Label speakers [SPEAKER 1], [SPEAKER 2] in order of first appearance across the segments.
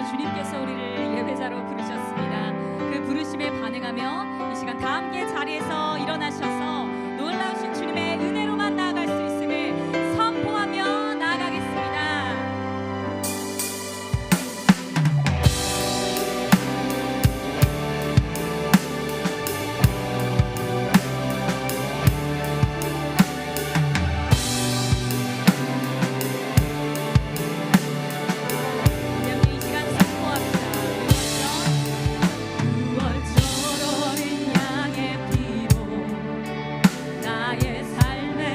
[SPEAKER 1] 주님께서 우리를 예배자로 부르셨습니다. 그 부르심에 반응하며 이 시간 다 함께 자리에서 일어나셔서 놀라우신 주님의 은혜로만 나아갈 수 있음을 선포하며 나아가겠습니다.
[SPEAKER 2] 나의 삶에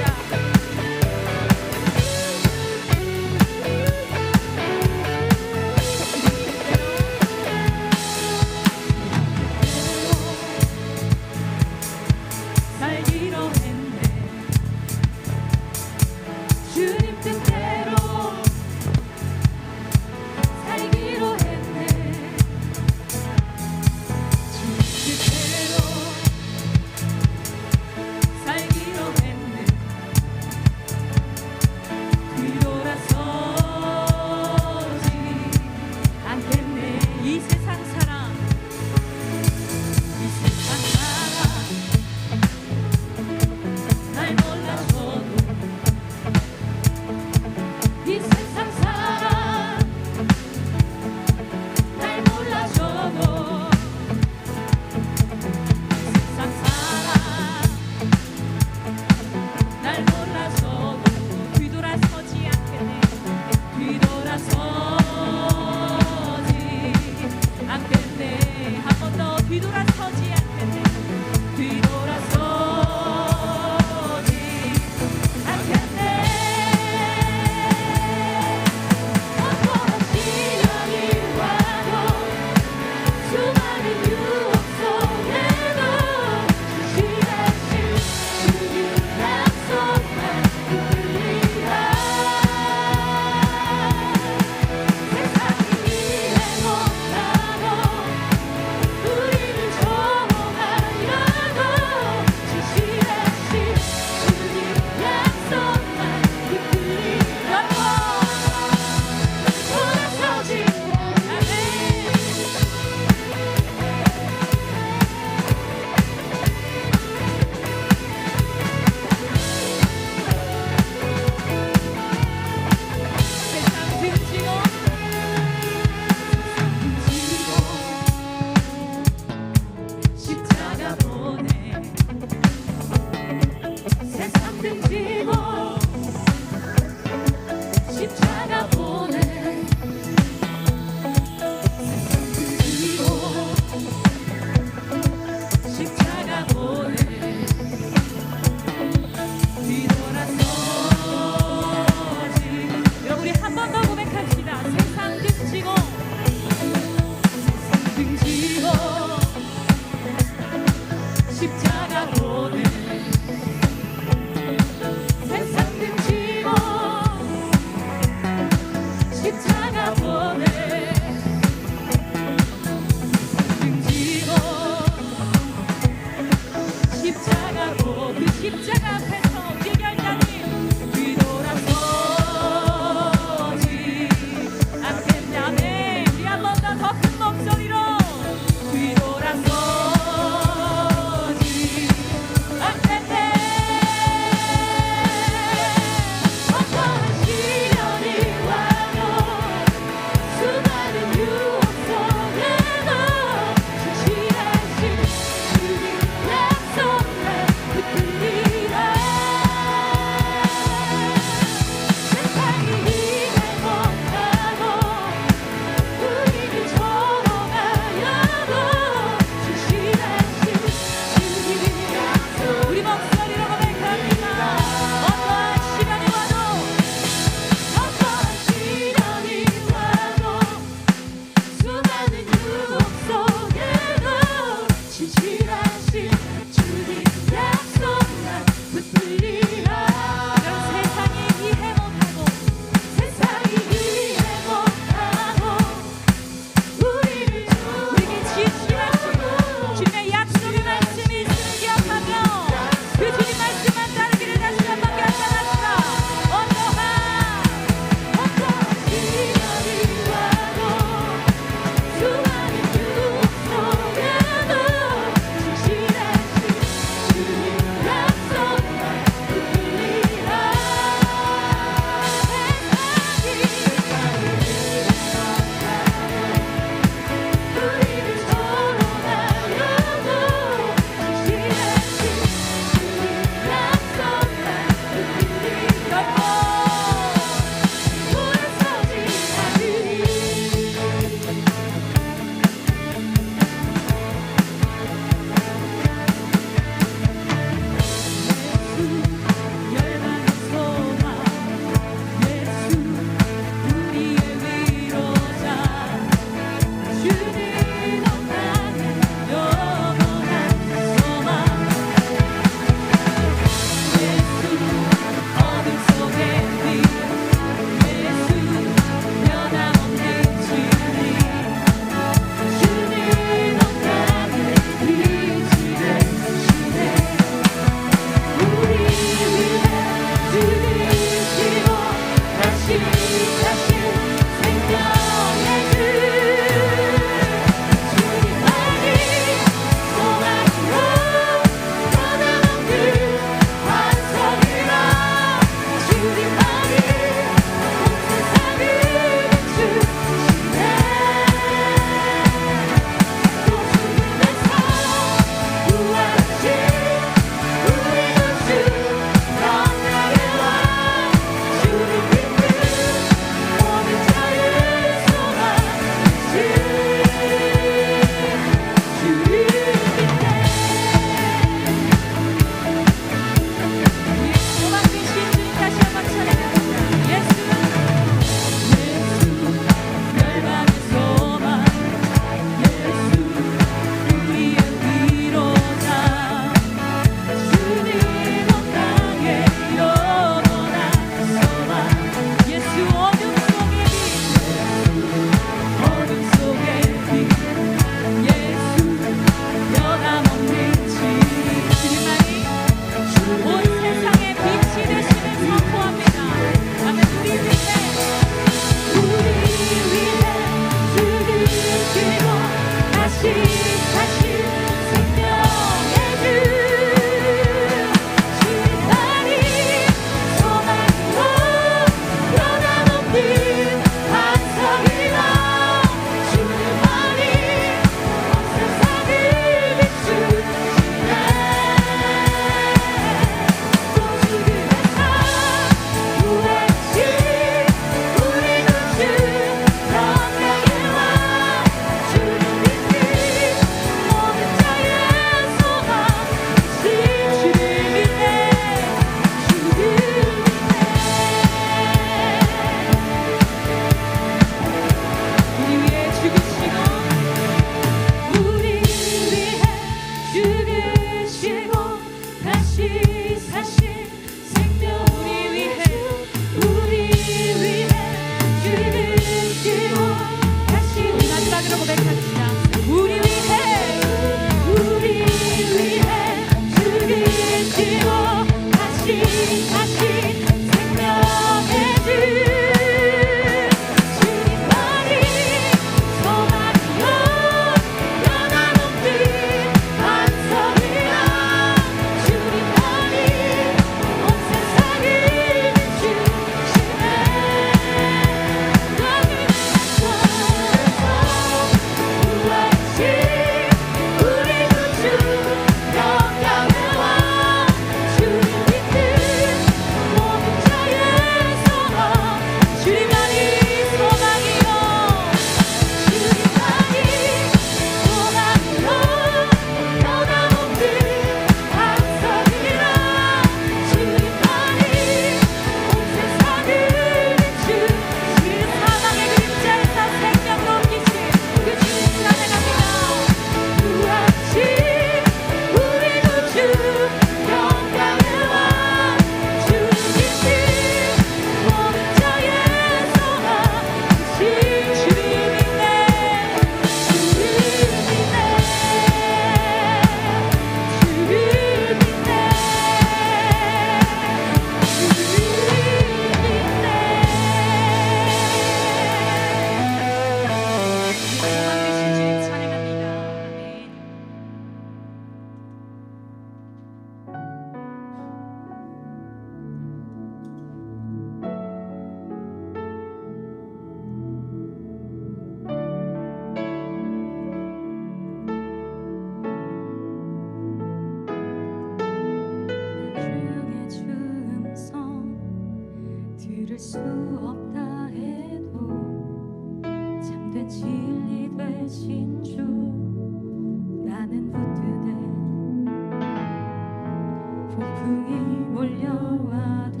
[SPEAKER 1] 폭풍이 몰려와도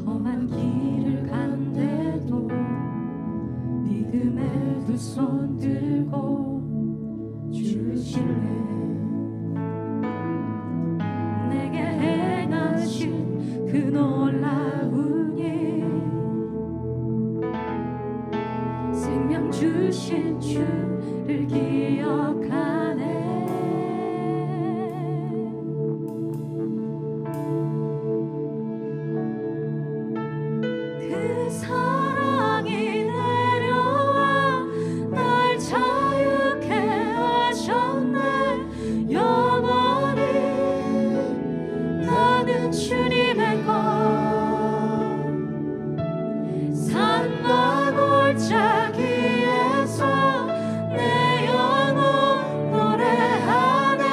[SPEAKER 1] 험한 길을 간대도 믿음의 두 손 들고 주실래. 내게 행하신 그 놀라운 일, 생명 주신 주를 기억하네. 그 사랑이 내려와 날 자유케 하셨네. 영원히 나는 주님의 것. 산과 골짜기에서 내 영혼 노래하네.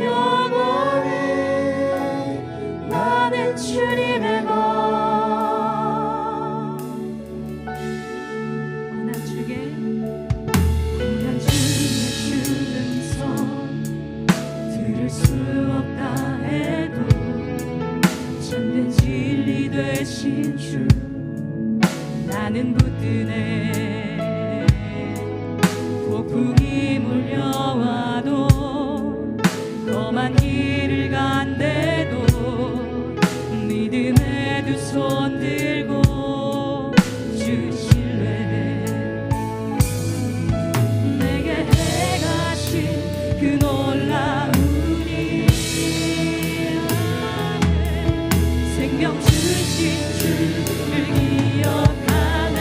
[SPEAKER 1] 영원히 나는 주님의 것. 고난 주의 주는 손 들을 수 없다 해도 참된 진리 되신 주 나는 붙드네. 폭풍이 몰려와도 험한 길을 간대도 믿음의 두 손 들고 주실래. 내게 행하신 그 놀라운 일, 생명 주신 주를 기억하네.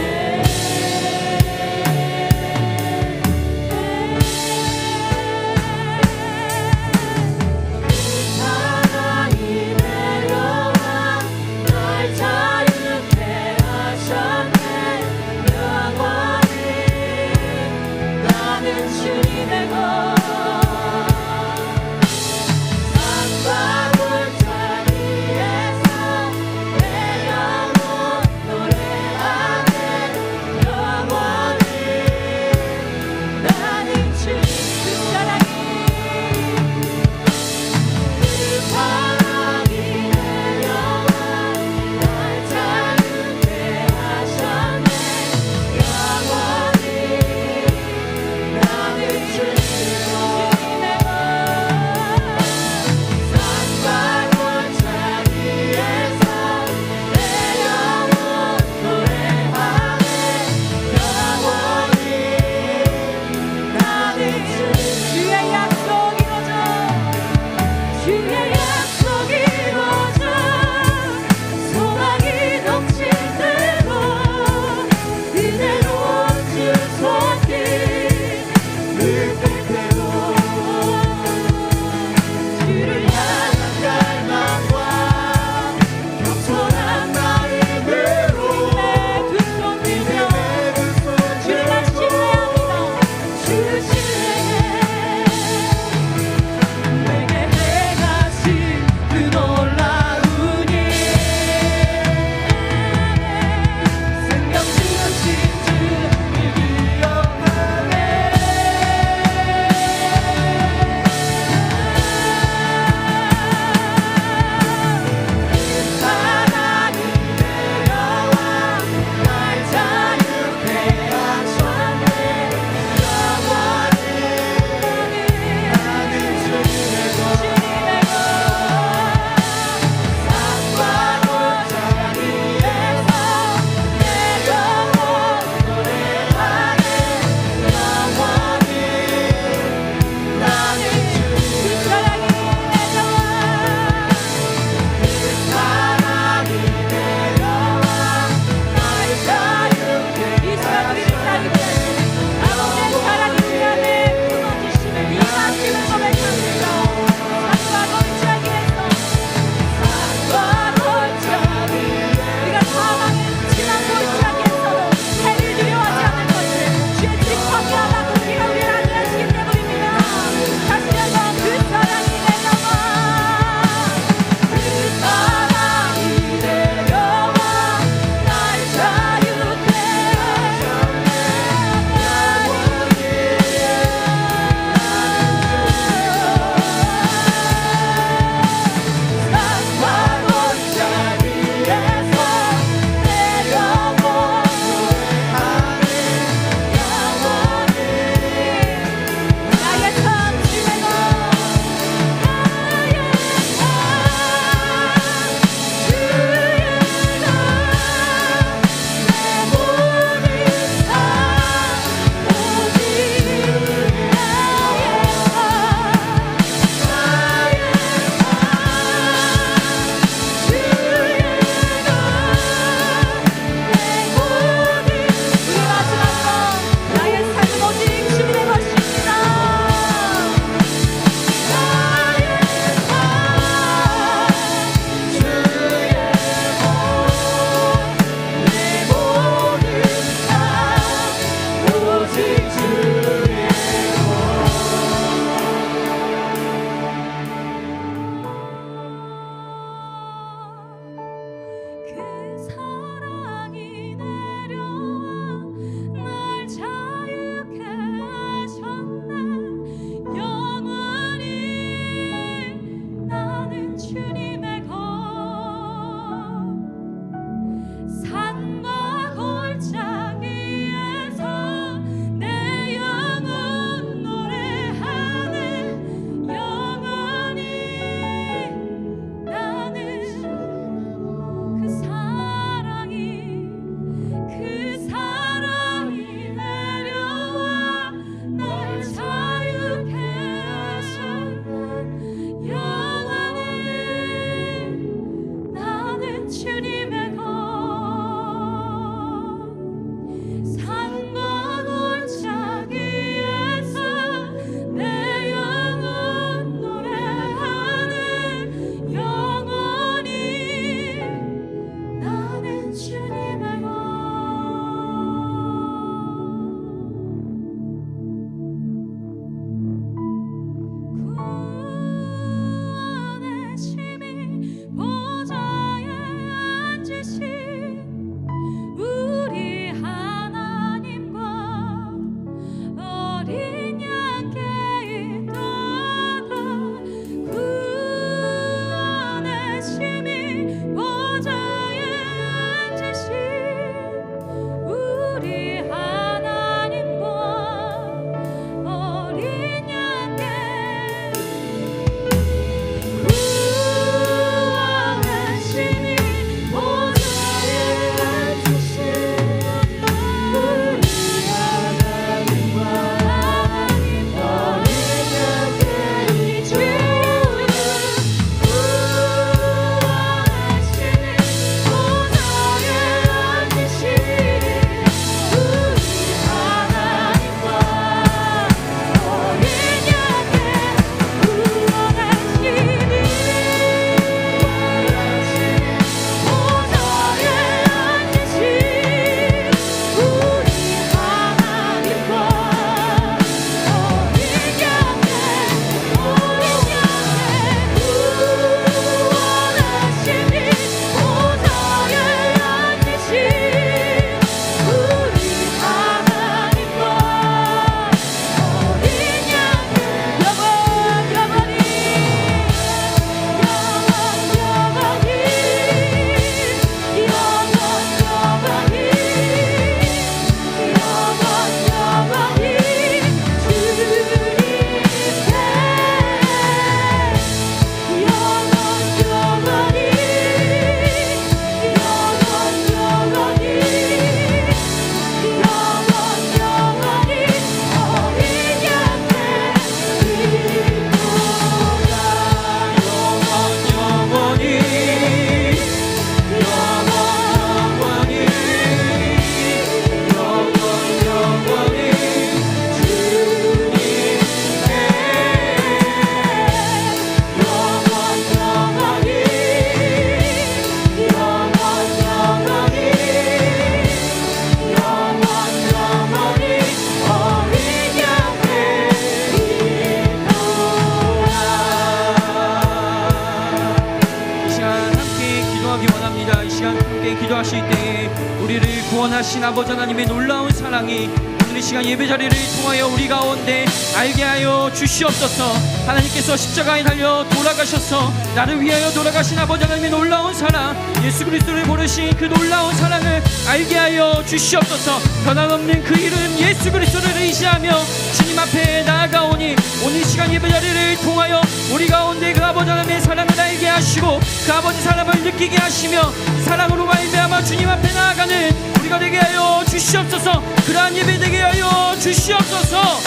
[SPEAKER 2] 역사하실 때 우리를 구원하신 아버지 하나님의 놀라운 사랑이 오늘 이 시간 예배자리를 통하여 우리 가운데 알게 하여 주시옵소서. 하나님께서 십자가에 달려 돌아가셔서 나를 위하여 돌아가신 아버지 하나님의 놀라운 사랑, 예수 그리스도를 모르신 그 놀라운 사랑을 알게 하여 주시옵소서. 변함없는 그 이름 예수 그리스도를 의지하며 주님 앞에 나아가오니 오늘 이 시간 예배자리를 통하여 우리 가운데 그 아버지 하나님의 사랑을 알게 하시고 그 아버지 사랑을 느끼게 하시며 사랑으로 말미암아 주님 앞에 나아가는 우리가 되게 하여 주시옵소서. 그러한 예배 되게 하여 주시옵소서.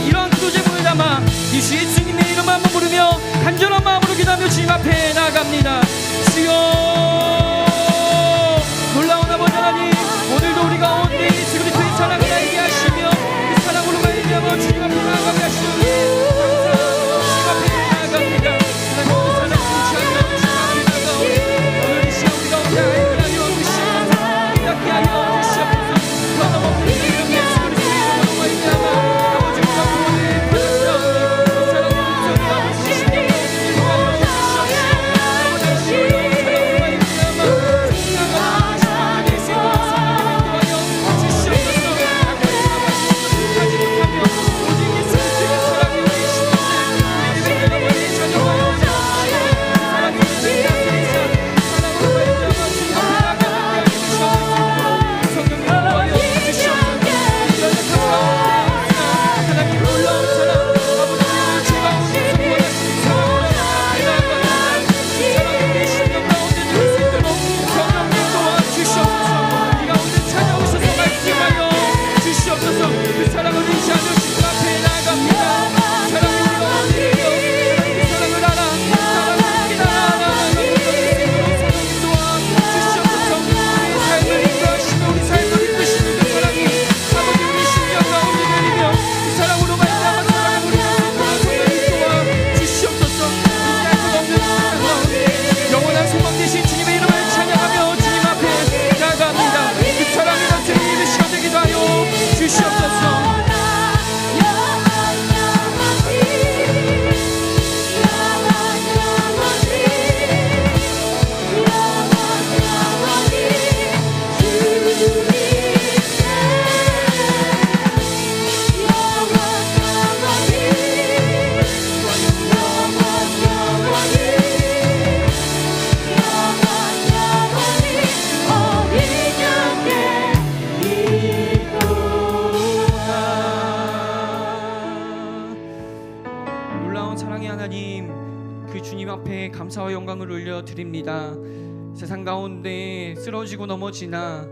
[SPEAKER 2] 이러한 기도 제목을 담아 예수님의 이름 한번 부르며 간절한 마음으로 기도하며 주님 앞에 나아갑니다. 주여, 놀라운 아버지 하나님, 오늘도 우리 가운데 예수 그리스도의 사랑을 알게 하시며 그 사랑으로 말미암아 주님 앞에 나아가게 하시니 주님 앞에 나아갑니다. 하나님 그 사랑을 의지하며 주님 앞에 나아가오니 오늘 이 시간 우리 가운데 알게 하여 주시옵소서. 깨닫게 하여 주시옵소서. 변함없는 그 이름 예수 그리스도의 이름으로 말미암아 아버지 우리가 구원을 받았사오니 그 사랑의 음성이여 주시옵소서. 감사와 영광을 올려드립니다. 세상 가운데 쓰러지고 넘어지나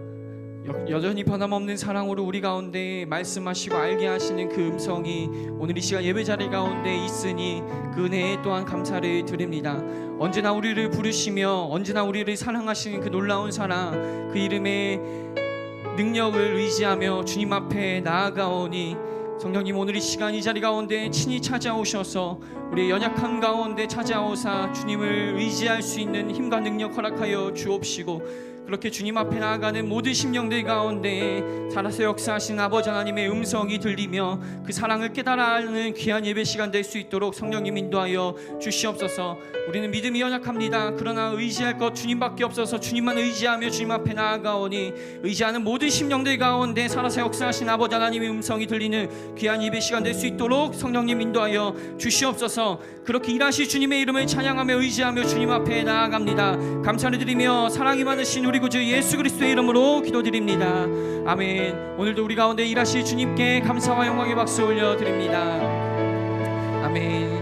[SPEAKER 2] 여전히 변함없는 사랑으로 우리 가운데 말씀하시고 알게 하시는 그 음성이 오늘 이 시간 예배자리 가운데 있으니 그 은혜에 또한 감사를 드립니다. 언제나 우리를 부르시며 언제나 우리를 사랑하시는 그 놀라운 사랑, 그 이름의 능력을 의지하며 주님 앞에 나아가오니 성령님 오늘 이 시간 이 자리 가운데 친히 찾아오셔서 우리의 연약함 가운데 찾아오사 주님을 의지할 수 있는 힘과 능력 허락하여 주옵시고 그렇게 주님 앞에 나아가는 모든 심령들 가운데 살아서 역사하신 아버지 하나님의 음성이 들리며 그 사랑을 깨달아 하는 귀한 예배 시간 될 수 있도록 성령님 인도하여 주시옵소서. 우리는 믿음이 연약합니다. 그러나 의지할 것 주님밖에 없어서 주님만 의지하며 주님 앞에 나아가오니 의지하는 모든 심령들 가운데 살아서 역사하신 아버지 하나님의 음성이 들리는 귀한 예배 시간 될 수 있도록 성령님 인도하여 주시옵소서. 그렇게 일하실 주님의 이름을 찬양하며 의지하며 주님 앞에 나아갑니다. 감사를 드리며 사랑이 많으신 우리 구주 예수 그리스도의 이름으로 기도드립니다. 아멘. 오늘도 우리 가운데 일하실 주님께 감사와 영광의 박수 올려드립니다. 아멘.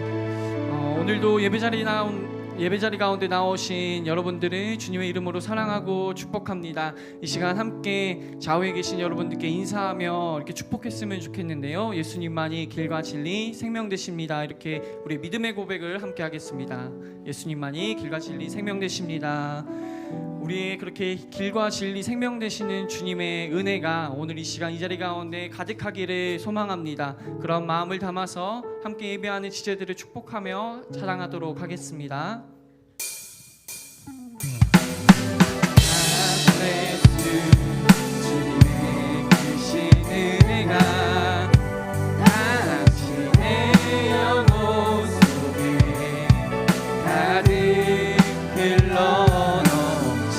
[SPEAKER 2] 오늘도 예배자리 가운데 나오신 여러분들을 주님의 이름으로 사랑하고 축복합니다. 이 시간 함께 좌우에 계신 여러분들께 인사하며 이렇게 축복했으면 좋겠는데요. 예수님만이 길과 진리 생명 되십니다. 이렇게 우리 믿음의 고백을 함께 하겠습니다. 예수님만이 길과 진리 생명 되십니다. 우리의 그렇게 길과 진리 생명 되시는 주님의 은혜가 오늘 이 시간 이 자리 가운데 가득하기를 소망합니다. 그런 마음을 담아서 함께 예배하는 지체들을 축복하며 찬양하도록 하겠습니다. 주님의 크신 은혜가 당신의 영혼 속에 가득 흘러 넘치네.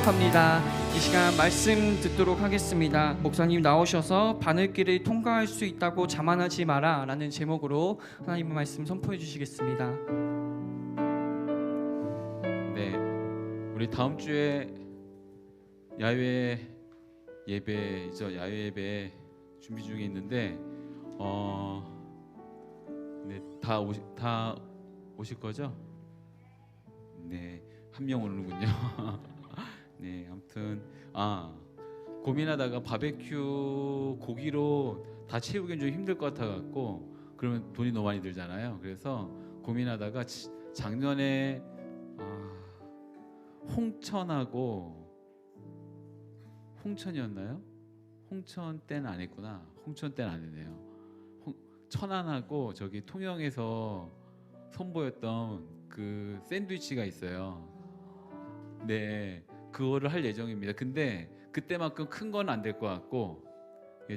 [SPEAKER 2] 축복합니다. 이 시간 말씀 듣도록 하겠습니다. 목사님 나오셔서 바늘길을 통과할 수 있다고 자만하지 마라 라는 제목으로 하나님의 말씀 선포해 주시겠습니다.
[SPEAKER 3] 네, 우리 다음 주에 야외 예배이죠. 야외 예배 준비 중에 있는데 네, 다 오실 거죠? 네, 한 명 오는군요. 네, 아무튼 고민하다가 바베큐 고기로 다 채우기는 좀 힘들 것 같아 갖고, 그러면 돈이 너무 많이 들잖아요. 그래서 고민하다가 작년에 홍천이었나요? 홍천 때는 안 했구나. 홍천 때는 안 했네요. 천안하고 저기 통영에서 선보였던 그 샌드위치가 있어요. 네, 그거를 할 예정입니다. 근데 그때만큼 큰 건 안 될 것 같고,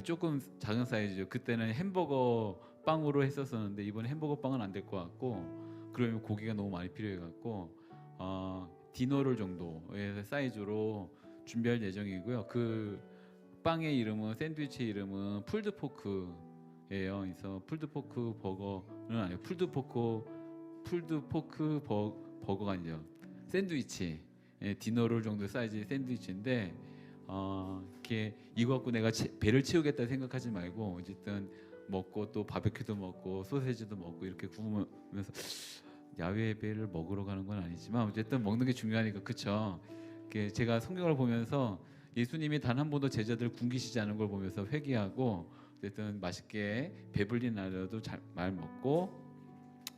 [SPEAKER 3] 조금 작은 사이즈죠. 그때는 햄버거 빵으로 했었었는데 이번에 햄버거 빵은 안 될 것 같고, 그러면 고기가 너무 많이 필요해 갖고 디너롤 정도의 사이즈로 준비할 예정이고요. 그 빵의 이름은, 샌드위치의 이름은 풀드포크예요. 그래서 풀드포크 버거는 아니고 풀드포크 버거가 아니죠. 샌드위치, 디너롤 정도 사이즈의 샌드위치인데 이렇게 이거 갖고 내가 배를 채우겠다 생각하지 말고, 어쨌든 먹고 또 바베큐도 먹고 소세지도 먹고 이렇게 구우면서 야외 예배를 먹으러 가는 건 아니지만 어쨌든 먹는 게 중요하니까, 그렇죠? 제가 성경을 보면서 예수님이 단 한 번도 제자들 굶기시지 않은 걸 보면서 회개하고, 어쨌든 맛있게 배불린 날에도 잘 먹고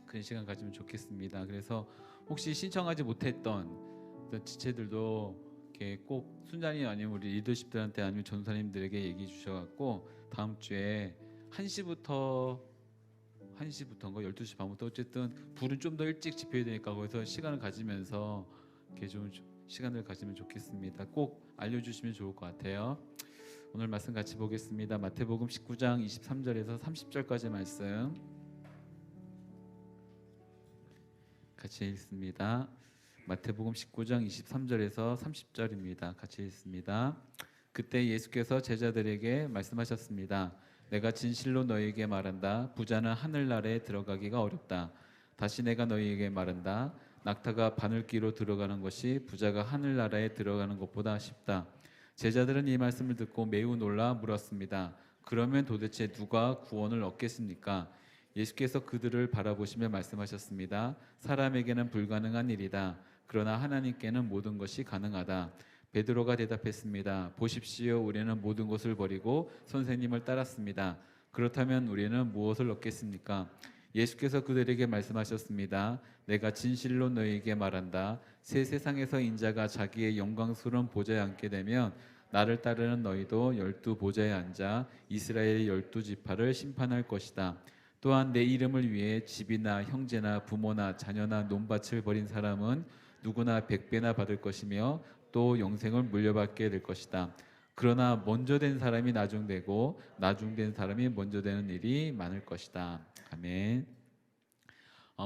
[SPEAKER 3] 그런 시간 가지면 좋겠습니다. 그래서 혹시 신청하지 못했던 지체들도 이렇게 꼭 순자님 아니면 우리 리더십들한테 아니면 전사님들에게 얘기해 주셔갖고 다음 주에 1시부터인가 12시 반부터 어쨌든 불은 좀 더 일찍 지펴야 되니까 거기서 시간을 가지면서 이렇게 좀 시간을 가지면 좋겠습니다. 꼭 알려주시면 좋을 것 같아요. 오늘 말씀 같이 보겠습니다. 마태복음 19장 23절에서 30절까지 말씀 같이 읽습니다. 마태복음 19장 23절에서 30절입니다. 같이 읽습니다. 그때 예수께서 제자들에게 말씀하셨습니다. 내가 진실로 너희에게 말한다. 부자는 하늘나라에 들어가기가 어렵다. 다시 내가 너희에게 말한다. 낙타가 바늘귀로 들어가는 것이 부자가 하늘나라에 들어가는 것보다 쉽다. 제자들은 이 말씀을 듣고 매우 놀라 물었습니다. 그러면 도대체 누가 구원을 얻겠습니까? 예수께서 그들을 바라보시며 말씀하셨습니다. 사람에게는 불가능한 일이다. 그러나 하나님께는 모든 것이 가능하다. 베드로가 대답했습니다. 보십시오, 우리는 모든 것을 버리고 선생님을 따랐습니다. 그렇다면 우리는 무엇을 얻겠습니까? 예수께서 그들에게 말씀하셨습니다. 내가 진실로 너희에게 말한다. 새 세상에서 인자가 자기의 영광스러운 보좌에 앉게 되면 나를 따르는 너희도 12보좌에 앉아 이스라엘의 12지파를 심판할 것이다. 또한 내 이름을 위해 집이나 형제나 부모나 자녀나 논밭을 버린 사람은 누구나 100배나 받을 것이며 또 영생을 물려받게 될 것이다. 그러나 먼저 된 사람이 나중되고 나중된 사람이 먼저 되는 일이 많을 것이다. 아멘.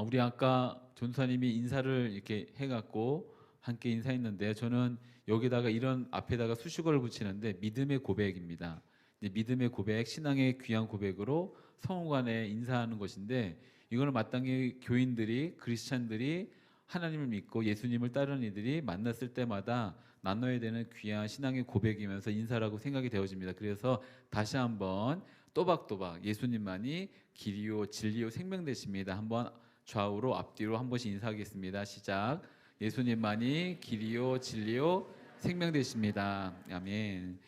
[SPEAKER 3] 우리 아까 전사님이 인사를 이렇게 해갖고 함께 인사했는데, 저는 여기다가 이런 앞에다가 수식어를 붙이는데 믿음의 고백입니다. 믿음의 고백, 신앙의 귀한 고백으로 성우간에 인사하는 것인데, 이거는 마땅히 교인들이, 크리스찬들이 하나님을 믿고 예수님을 따르는 이들이 만났을 때마다 나눠야 되는 귀한 신앙의 고백이면서 인사라고 생각이 되어집니다. 그래서 다시 한번 또박또박 예수님만이 길이요 진리요 생명 되십니다. 한번 좌우로 앞뒤로 한 번씩 인사하겠습니다. 시작. 예수님만이 길이요 진리요 생명 되십니다. 아멘.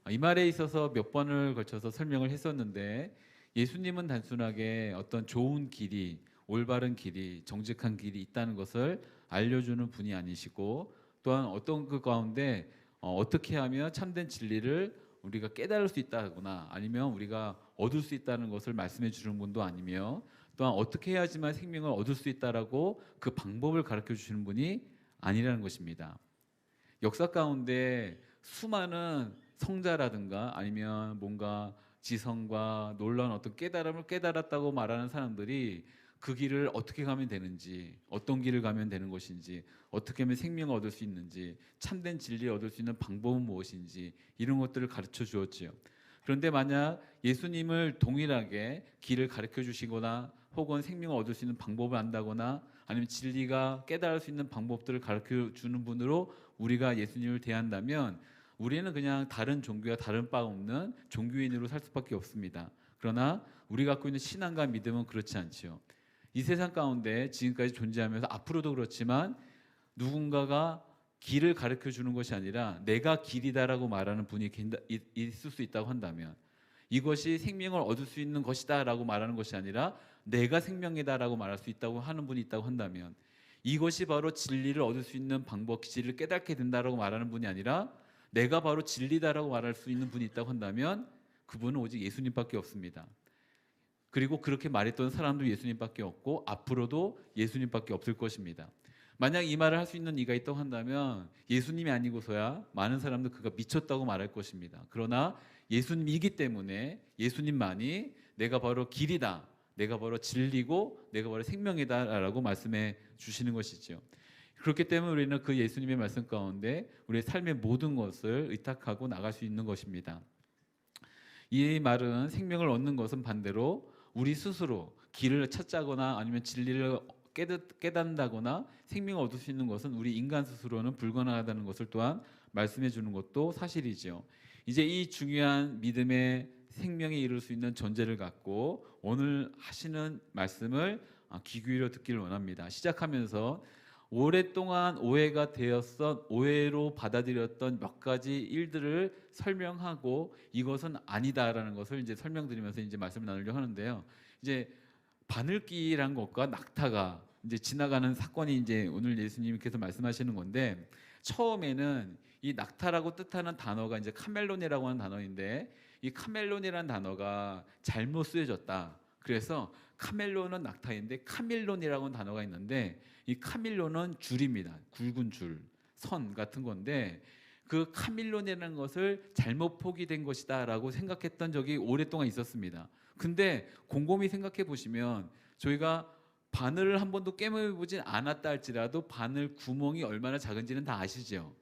[SPEAKER 3] 이 말에 있어서 몇 번을 걸쳐서 설명을 했었는데, 예수님은 단순하게 어떤 좋은 길이, 올바른 길이, 정직한 길이 있다는 것을 알려주는 분이 아니시고, 또한 어떤 그 가운데 어떻게 하면 참된 진리를 우리가 깨달을 수 있다거나 아니면 우리가 얻을 수 있다는 것을 말씀해 주는 분도 아니며, 또한 어떻게 해야지만 생명을 얻을 수 있다라고 그 방법을 가르쳐 주시는 분이 아니라는 것입니다. 역사 가운데 수많은 성자라든가 아니면 뭔가 지성과 놀라운 어떤 깨달음을 깨달았다고 말하는 사람들이 그 길을 어떻게 가면 되는지, 어떤 길을 가면 되는 것인지, 어떻게 하면 생명을 얻을 수 있는지, 참된 진리를 얻을 수 있는 방법은 무엇인지 이런 것들을 가르쳐 주었지요. 그런데 만약 예수님을 동일하게 길을 가르쳐 주시거나 혹은 생명을 얻을 수 있는 방법을 안다거나 아니면 진리가 깨달을 수 있는 방법들을 가르쳐 주는 분으로 우리가 예수님을 대한다면 우리는 그냥 다른 종교와 다른 바 없는 종교인으로 살 수밖에 없습니다. 그러나 우리가 갖고 있는 신앙과 믿음은 그렇지 않지요. 이 세상 가운데 지금까지 존재하면서 앞으로도 그렇지만 누군가가 길을 가르쳐 주는 것이 아니라 내가 길이다라고 말하는 분이 있을 수 있다고 한다면, 이것이 생명을 얻을 수 있는 것이다라고 말하는 것이 아니라 내가 생명이다라고 말할 수 있다고 하는 분이 있다고 한다면, 이것이 바로 진리를 얻을 수 있는 방법, 진리를 깨닫게 된다라고 말하는 분이 아니라 내가 바로 진리다라고 말할 수 있는 분이 있다고 한다면 그분은 오직 예수님밖에 없습니다. 그리고 그렇게 말했던 사람도 예수님밖에 없고 앞으로도 예수님밖에 없을 것입니다. 만약 이 말을 할 수 있는 이가 있다고 한다면 예수님이 아니고서야 많은 사람들 그가 미쳤다고 말할 것입니다. 그러나 예수님이기 때문에 예수님만이 내가 바로 길이다, 내가 바로 진리고 내가 바로 생명이다라고 말씀해 주시는 것이죠. 그렇기 때문에 우리는 그 예수님의 말씀 가운데 우리의 삶의 모든 것을 의탁하고 나갈 수 있는 것입니다. 이 말은 생명을 얻는 것은 반대로 우리 스스로 길을 찾자거나 아니면 진리를 깨닫는다거나 생명을 얻을 수 있는 것은 우리 인간 스스로는 불가능하다는 것을 또한 말씀해 주는 것도 사실이죠. 이제 이 중요한 믿음의 생명에 이룰 수 있는 전제를 갖고 오늘 하시는 말씀을 귀 기울여 듣기를 원합니다. 시작하면서 오랫동안 오해가 되었던, 오해로 받아들였던 몇 가지 일들을 설명하고 이것은 아니다라는 것을 이제 설명드리면서 이제 말씀을 나누려고 하는데요. 이제 바늘기란 것과 낙타가 이제 지나가는 사건이 이제 오늘 예수님께서 말씀하시는 건데, 처음에는 이 낙타라고 뜻하는 단어가 이제 카멜론이라고 하는 단어인데, 이 카멜론이라는 단어가 잘못 쓰여졌다. 그래서 카멜론은 낙타인데 카밀론이라고 하는 단어가 있는데, 이 카밀론은 줄입니다. 굵은 줄, 선 같은 건데, 그 카밀론이라는 것을 잘못 포기된 것이다라고 생각했던 적이 오랫동안 있었습니다. 근데 곰곰이 생각해 보시면 저희가 바늘을 한 번도 깨물어보진 않았다 할지라도 바늘 구멍이 얼마나 작은지는 다 아시죠?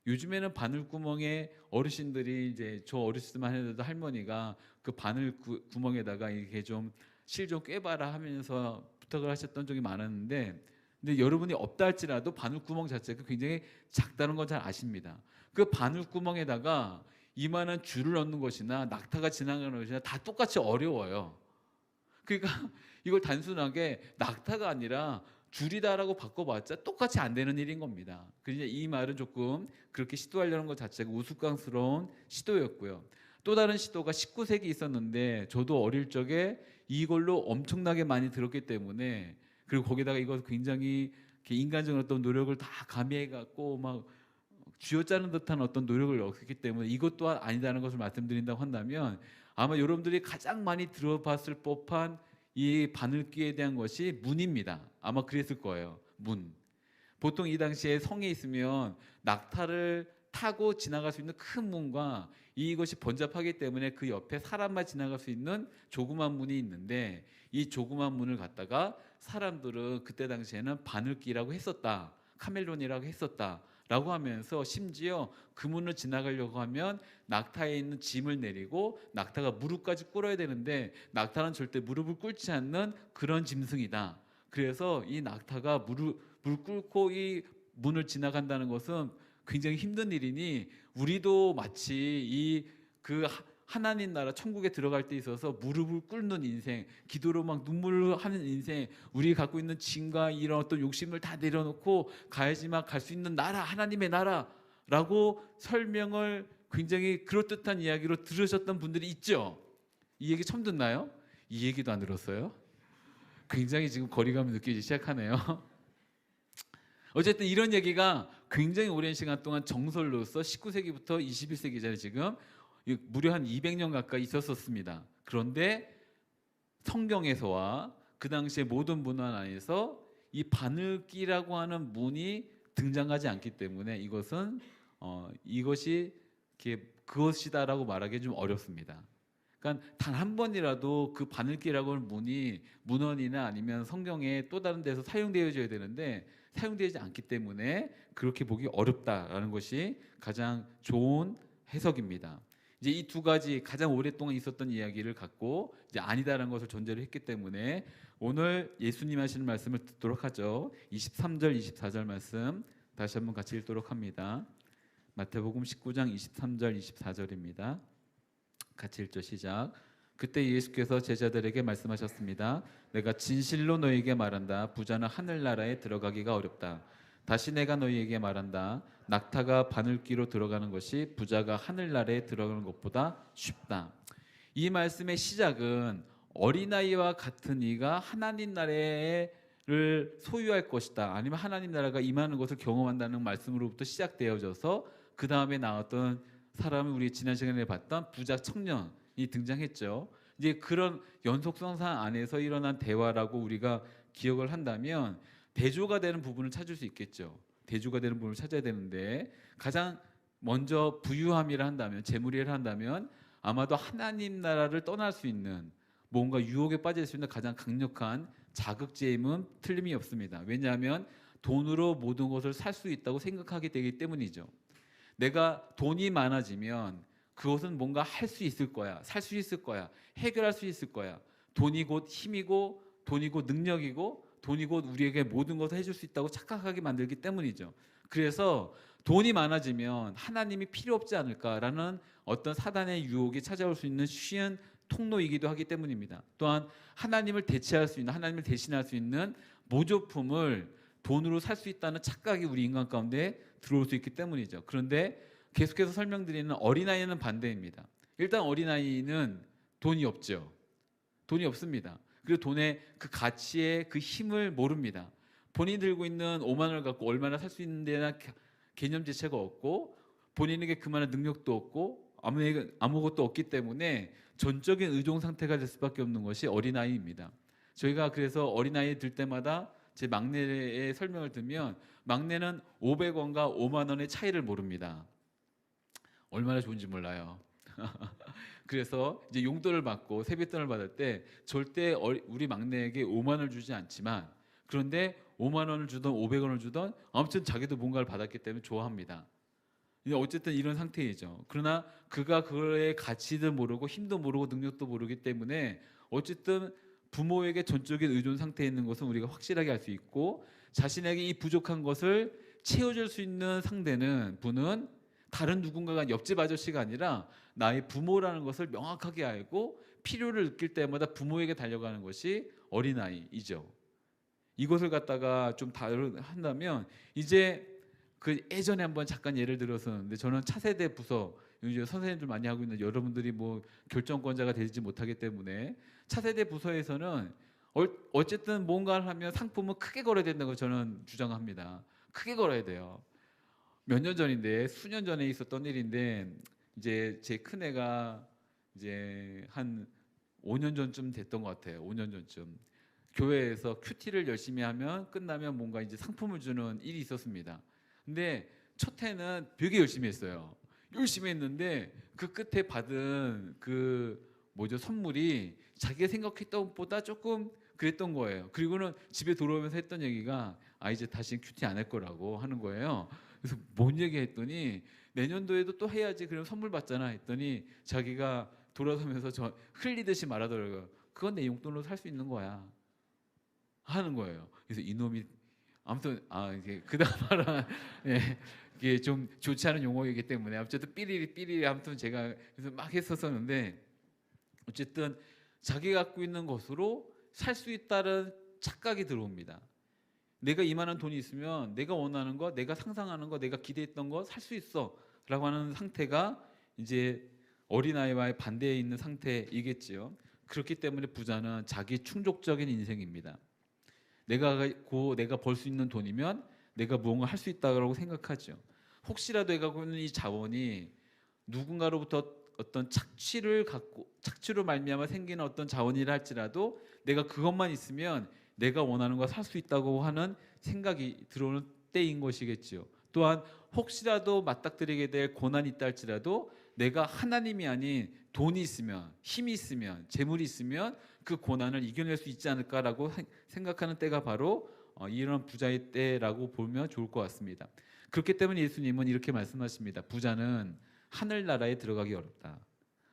[SPEAKER 3] 요즘에는 바늘 구멍에 어르신들이 이제 저 어렸을 때만 해도 할머니가 그 바늘 구멍에다가 이렇게 좀 실 좀 꿰봐라 하면서 부탁을 하셨던 적이 많았는데, 근데 여러분이 없다 할지라도 바늘 구멍 자체가 굉장히 작다는 건 잘 아십니다. 그 바늘 구멍에다가 이만한 줄을 넣는 것이나 낙타가 지나가는 것이나 다 똑같이 어려워요. 그러니까 이걸 단순하게 낙타가 아니라 줄이다라고 바꿔봤자 똑같이 안 되는 일인 겁니다. 그래서 이 말은 조금 그렇게 시도하려는 것 자체가 우스꽝스러운 시도였고요. 또 다른 시도가 19세기 있었는데 저도 어릴 적에 이걸로 엄청나게 많이 들었기 때문에, 그리고 거기다가 이거 굉장히 인간적인 어떤 노력을 다 가미해갖고 막 쥐어짜는 듯한 어떤 노력을 넣었기 때문에 이것 또한 아니다는 것을 말씀드린다고 한다면, 아마 여러분들이 가장 많이 들어봤을 법한 이 바늘귀에 대한 것이 문입니다. 아마 그랬을 거예요. 문. 보통 이 당시에 성에 있으면 낙타를 타고 지나갈 수 있는 큰 문과 이것이 번잡하기 때문에 그 옆에 사람만 지나갈 수 있는 조그만 문이 있는데, 이 조그만 문을 갖다가 사람들은 그때 당시에는 바늘귀라고 했었다, 카멜론이라고 했었다 라고 하면서, 심지어 그 문을 지나가려고 하면 낙타에 있는 짐을 내리고 낙타가 무릎까지 꿇어야 되는데 낙타는 절대 무릎을 꿇지 않는 그런 짐승이다. 그래서 이 낙타가 무릎을 꿇고 이 문을 지나간다는 것은 굉장히 힘든 일이니, 우리도 마치 이 그 하나님 나라 천국에 들어갈 때 있어서 무릎을 꿇는 인생, 기도로 막 눈물을 하는 인생, 우리 갖고 있는 짐과 이런 어떤 욕심을 다 내려놓고 가야지만 갈 수 있는 나라, 하나님의 나라라고 설명을 굉장히 그럴듯한 이야기로 들으셨던 분들이 있죠. 이 얘기 처음 듣나요? 이 얘기도 안 들었어요? 굉장히 지금 거리감이 느껴지기 시작하네요. 어쨌든 이런 얘기가 굉장히 오랜 시간 동안 정설로서 19세기부터 21세기까지 지금 무려 한 200년 가까이 있었습니다. 그런데 성경에서와 그 당시의 모든 문화 안에서 이 바늘귀라고 하는 문이 등장하지 않기 때문에 이것은 이것이 그것이다라고 말하기 좀 어렵습니다. 그러니까 단 한 번이라도 그 바늘기라고 하는 문이 문헌이나 아니면 성경에 또 다른 데서 사용되어져야 되는데 사용되지 않기 때문에 그렇게 보기 어렵다라는 것이 가장 좋은 해석입니다. 이제 이 두 가지 가장 오랫동안 있었던 이야기를 갖고 이제 아니다라는 것을 전제를 했기 때문에 오늘 예수님 하시는 말씀을 듣도록 하죠. 23절, 24절 말씀 다시 한번 같이 읽도록 합니다. 마태복음 19장 23절, 24절입니다. 같이 읽죠. 시작. 그때 예수께서 제자들에게 말씀하셨습니다. 내가 진실로 너희에게 말한다. 부자는 하늘나라에 들어가기가 어렵다. 다시 내가 너희에게 말한다. 낙타가 바늘귀로 들어가는 것이 부자가 하늘나라에 들어가는 것보다 쉽다. 이 말씀의 시작은 어린아이와 같은 이가 하나님 나라를 소유할 것이다. 아니면 하나님 나라가 임하는 것을 경험한다는 말씀으로부터 시작되어져서 그 다음에 나왔던 사람은 우리 지난 시간에 봤던 부자 청년이 등장했죠. 이제 그런 연속성상 안에서 일어난 대화라고 우리가 기억을 한다면 대조가 되는 부분을 찾을 수 있겠죠. 대조가 되는 부분을 찾아야 되는데 가장 먼저 부유함이라 한다면 재물이라 한다면 아마도 하나님 나라를 떠날 수 있는 뭔가 유혹에 빠질 수 있는 가장 강력한 자극제임은 틀림이 없습니다. 왜냐하면 돈으로 모든 것을 살 수 있다고 생각하게 되기 때문이죠. 내가 돈이 많아지면 그것은 뭔가 할 수 있을 거야, 살 수 있을 거야, 해결할 수 있을 거야. 돈이 곧 힘이고 돈이 곧 능력이고 돈이 곧 우리에게 모든 것을 해줄 수 있다고 착각하게 만들기 때문이죠. 그래서 돈이 많아지면 하나님이 필요 없지 않을까라는 어떤 사단의 유혹이 찾아올 수 있는 쉬운 통로이기도 하기 때문입니다. 또한 하나님을 대체할 수 있는, 하나님을 대신할 수 있는 모조품을 돈으로 살 수 있다는 착각이 우리 인간 가운데 들어올 수 있기 때문이죠. 그런데 계속해서 설명드리는 어린아이는 반대입니다. 일단 어린아이는 돈이 없죠. 돈이 없습니다. 그리고 돈의 그 가치의 그 힘을 모릅니다. 본인이 들고 있는 5만 원을 갖고 얼마나 살 수 있는 데나 개념 자체가 없고 본인에게 그만한 능력도 없고 아무것도 없기 때문에 전적인 의존 상태가 될 수밖에 없는 것이 어린아이입니다. 저희가 그래서 어린아이 들 때마다 제 막내의 설명을 들으면 막내는 500원과 5만 원의 차이를 모릅니다. 얼마나 좋은지 몰라요. 그래서 이제 용돈을 받고 세뱃돈을 받을 때 절대 우리 막내에게 5만 원을 주지 않지만 그런데 5만 원을 주던 500원을 주던 아무튼 자기도 뭔가를 받았기 때문에 좋아합니다. 어쨌든 이런 상태이죠. 그러나 그가 그의 가치도 모르고 힘도 모르고 능력도 모르기 때문에 어쨌든 부모에게 전적인 의존 상태에 있는 것은 우리가 확실하게 알 수 있고 자신에게 이 부족한 것을 채워줄 수 있는 상대는 분은 다른 누군가가 옆집 아저씨가 아니라 나의 부모라는 것을 명확하게 알고 필요를 느낄 때마다 부모에게 달려가는 것이 어린아이이죠. 이것을 갖다가 좀 한다면 이제 그 예전에 한번 잠깐 예를 들었었는데 저는 차세대 부서 이제 선생님들 많이 하고 있는 여러분들이 뭐 결정권자가 되지 못하기 때문에 차세대 부서에서는 어쨌든 뭔가를 하면 상품은 크게 걸어야 된다고 저는 주장합니다. 크게 걸어야 돼요. 몇 년 전인데 수년 전에 있었던 일인데 이제 제 큰애가 이제 한 5년 전쯤 됐던 것 같아요. 5년 전쯤 교회에서 큐티를 열심히 하면 끝나면 뭔가 이제 상품을 주는 일이 있었습니다. 근데 첫 해는 되게 열심히 했어요. 열심히 했는데 그 끝에 받은 그 선물이 자기가 생각했던 것보다 조금 그랬던 거예요. 그리고는 집에 돌아오면서 했던 얘기가 이제 다시 큐티 안 할 거라고 하는 거예요. 그래서 뭔 얘기 했더니 내년도에도 또 해야지 그럼 선물 받잖아 했더니 자기가 돌아서면서 저 흘리듯이 말하더라고요. 그건 내 용돈으로 살 수 있는 거야 하는 거예요. 그래서 이놈이 아무튼 이게 그다음 말은 이게 좀 좋지 않은 용어이기 때문에 어쨌든 삐리리 아무튼 제가 그래서 막 했었었는데 어쨌든 자기가 갖고 있는 것으로 살 수 있다는 착각이 들어옵니다. 내가 이만한 돈이 있으면 내가 원하는 거, 내가 상상하는 거, 내가 기대했던 거 살 수 있어라고 하는 상태가 이제 어린아이와의 반대에 있는 상태이겠지요. 그렇기 때문에 부자는 자기 충족적인 인생입니다. 내가 벌 수 있는 돈이면 내가 무언가 할 수 있다고 생각하죠. 혹시라도 내가 갖고 있는 이 자원이 누군가로부터 어떤 착취로 말미암아 생기는 어떤 자원이라 할지라도 내가 그것만 있으면 내가 원하는 거 살 수 있다고 하는 생각이 들어오는 때인 것이겠지요. 또한 혹시라도 맞닥뜨리게 될 고난이 있다 할지라도 내가 하나님이 아닌 돈이 있으면, 힘이 있으면, 재물이 있으면 그 고난을 이겨낼 수 있지 않을까라고 생각하는 때가 바로 이런 부자의 때라고 보면 좋을 것 같습니다. 그렇기 때문에 예수님은 이렇게 말씀하십니다. 부자는 하늘나라에 들어가기 어렵다.